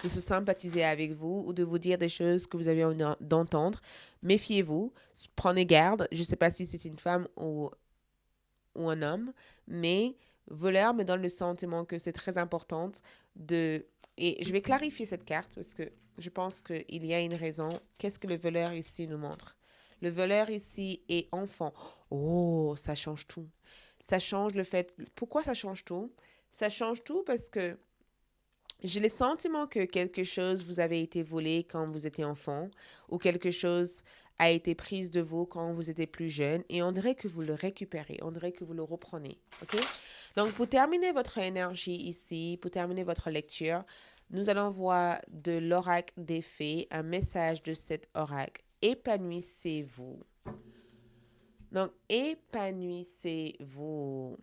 se sympathiser avec vous ou de vous dire des choses que vous avez envie d'entendre. Méfiez-vous, prenez garde. Je ne sais pas si c'est une femme ou un homme, mais voleur me donne le sentiment que c'est très important de... Et je vais clarifier cette carte parce que je pense qu'il y a une raison. Qu'est-ce que le voleur ici nous montre? Le voleur ici est enfant. Oh, ça change tout. Ça change le fait... Pourquoi ça change tout? Ça change tout parce que j'ai le sentiment que quelque chose vous avait été volé quand vous étiez enfant ou quelque chose a été prise de vous quand vous étiez plus jeune et on dirait que vous le récupérez, on dirait que vous le reprenez. OK? Donc, pour terminer votre énergie ici, pour terminer votre lecture, nous allons voir de l'oracle des fées, un message de cet oracle. Épanouissez-vous. Donc, épanouissez-vous.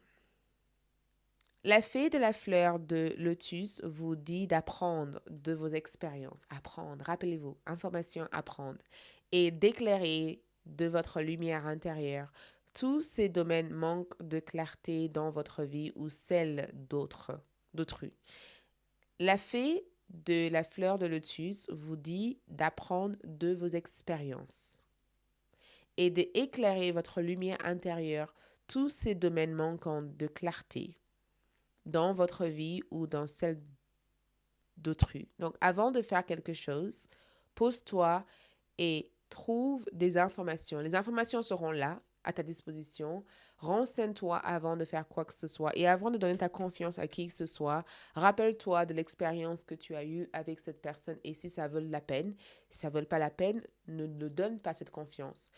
La fée de la fleur de lotus vous dit d'apprendre de vos expériences. Apprendre, rappelez-vous, information, apprendre. Et d'éclairer de votre lumière intérieure. Tous ces domaines manquent de clarté dans votre vie ou celle d'autrui. La fée de la fleur de lotus vous dit d'apprendre de vos expériences et d'éclairer votre lumière intérieure. Tous ces domaines manquant de clarté dans votre vie ou dans celle d'autrui. Donc, avant de faire quelque chose, pose-toi et trouve des informations. Les informations seront là, à ta disposition. Renseigne-toi avant de faire quoi que ce soit. Et avant de donner ta confiance à qui que ce soit, rappelle-toi de l'expérience que tu as eue avec cette personne et si ça vaut la peine. Si ça ne vaut pas la peine, ne donne pas cette confiance.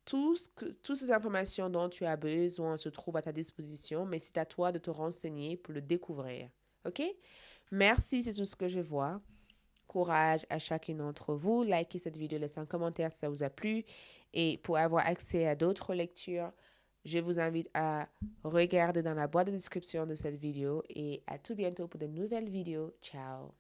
Toutes ces informations dont tu as besoin se trouvent à ta disposition, mais c'est à toi de te renseigner pour le découvrir. OK? Merci, c'est tout ce que je vois. Courage à chacun d'entre vous. Likez cette vidéo, laissez un commentaire si ça vous a plu. Et pour avoir accès à d'autres lectures, je vous invite à regarder dans la boîte de description de cette vidéo et à tout bientôt pour de nouvelles vidéos. Ciao!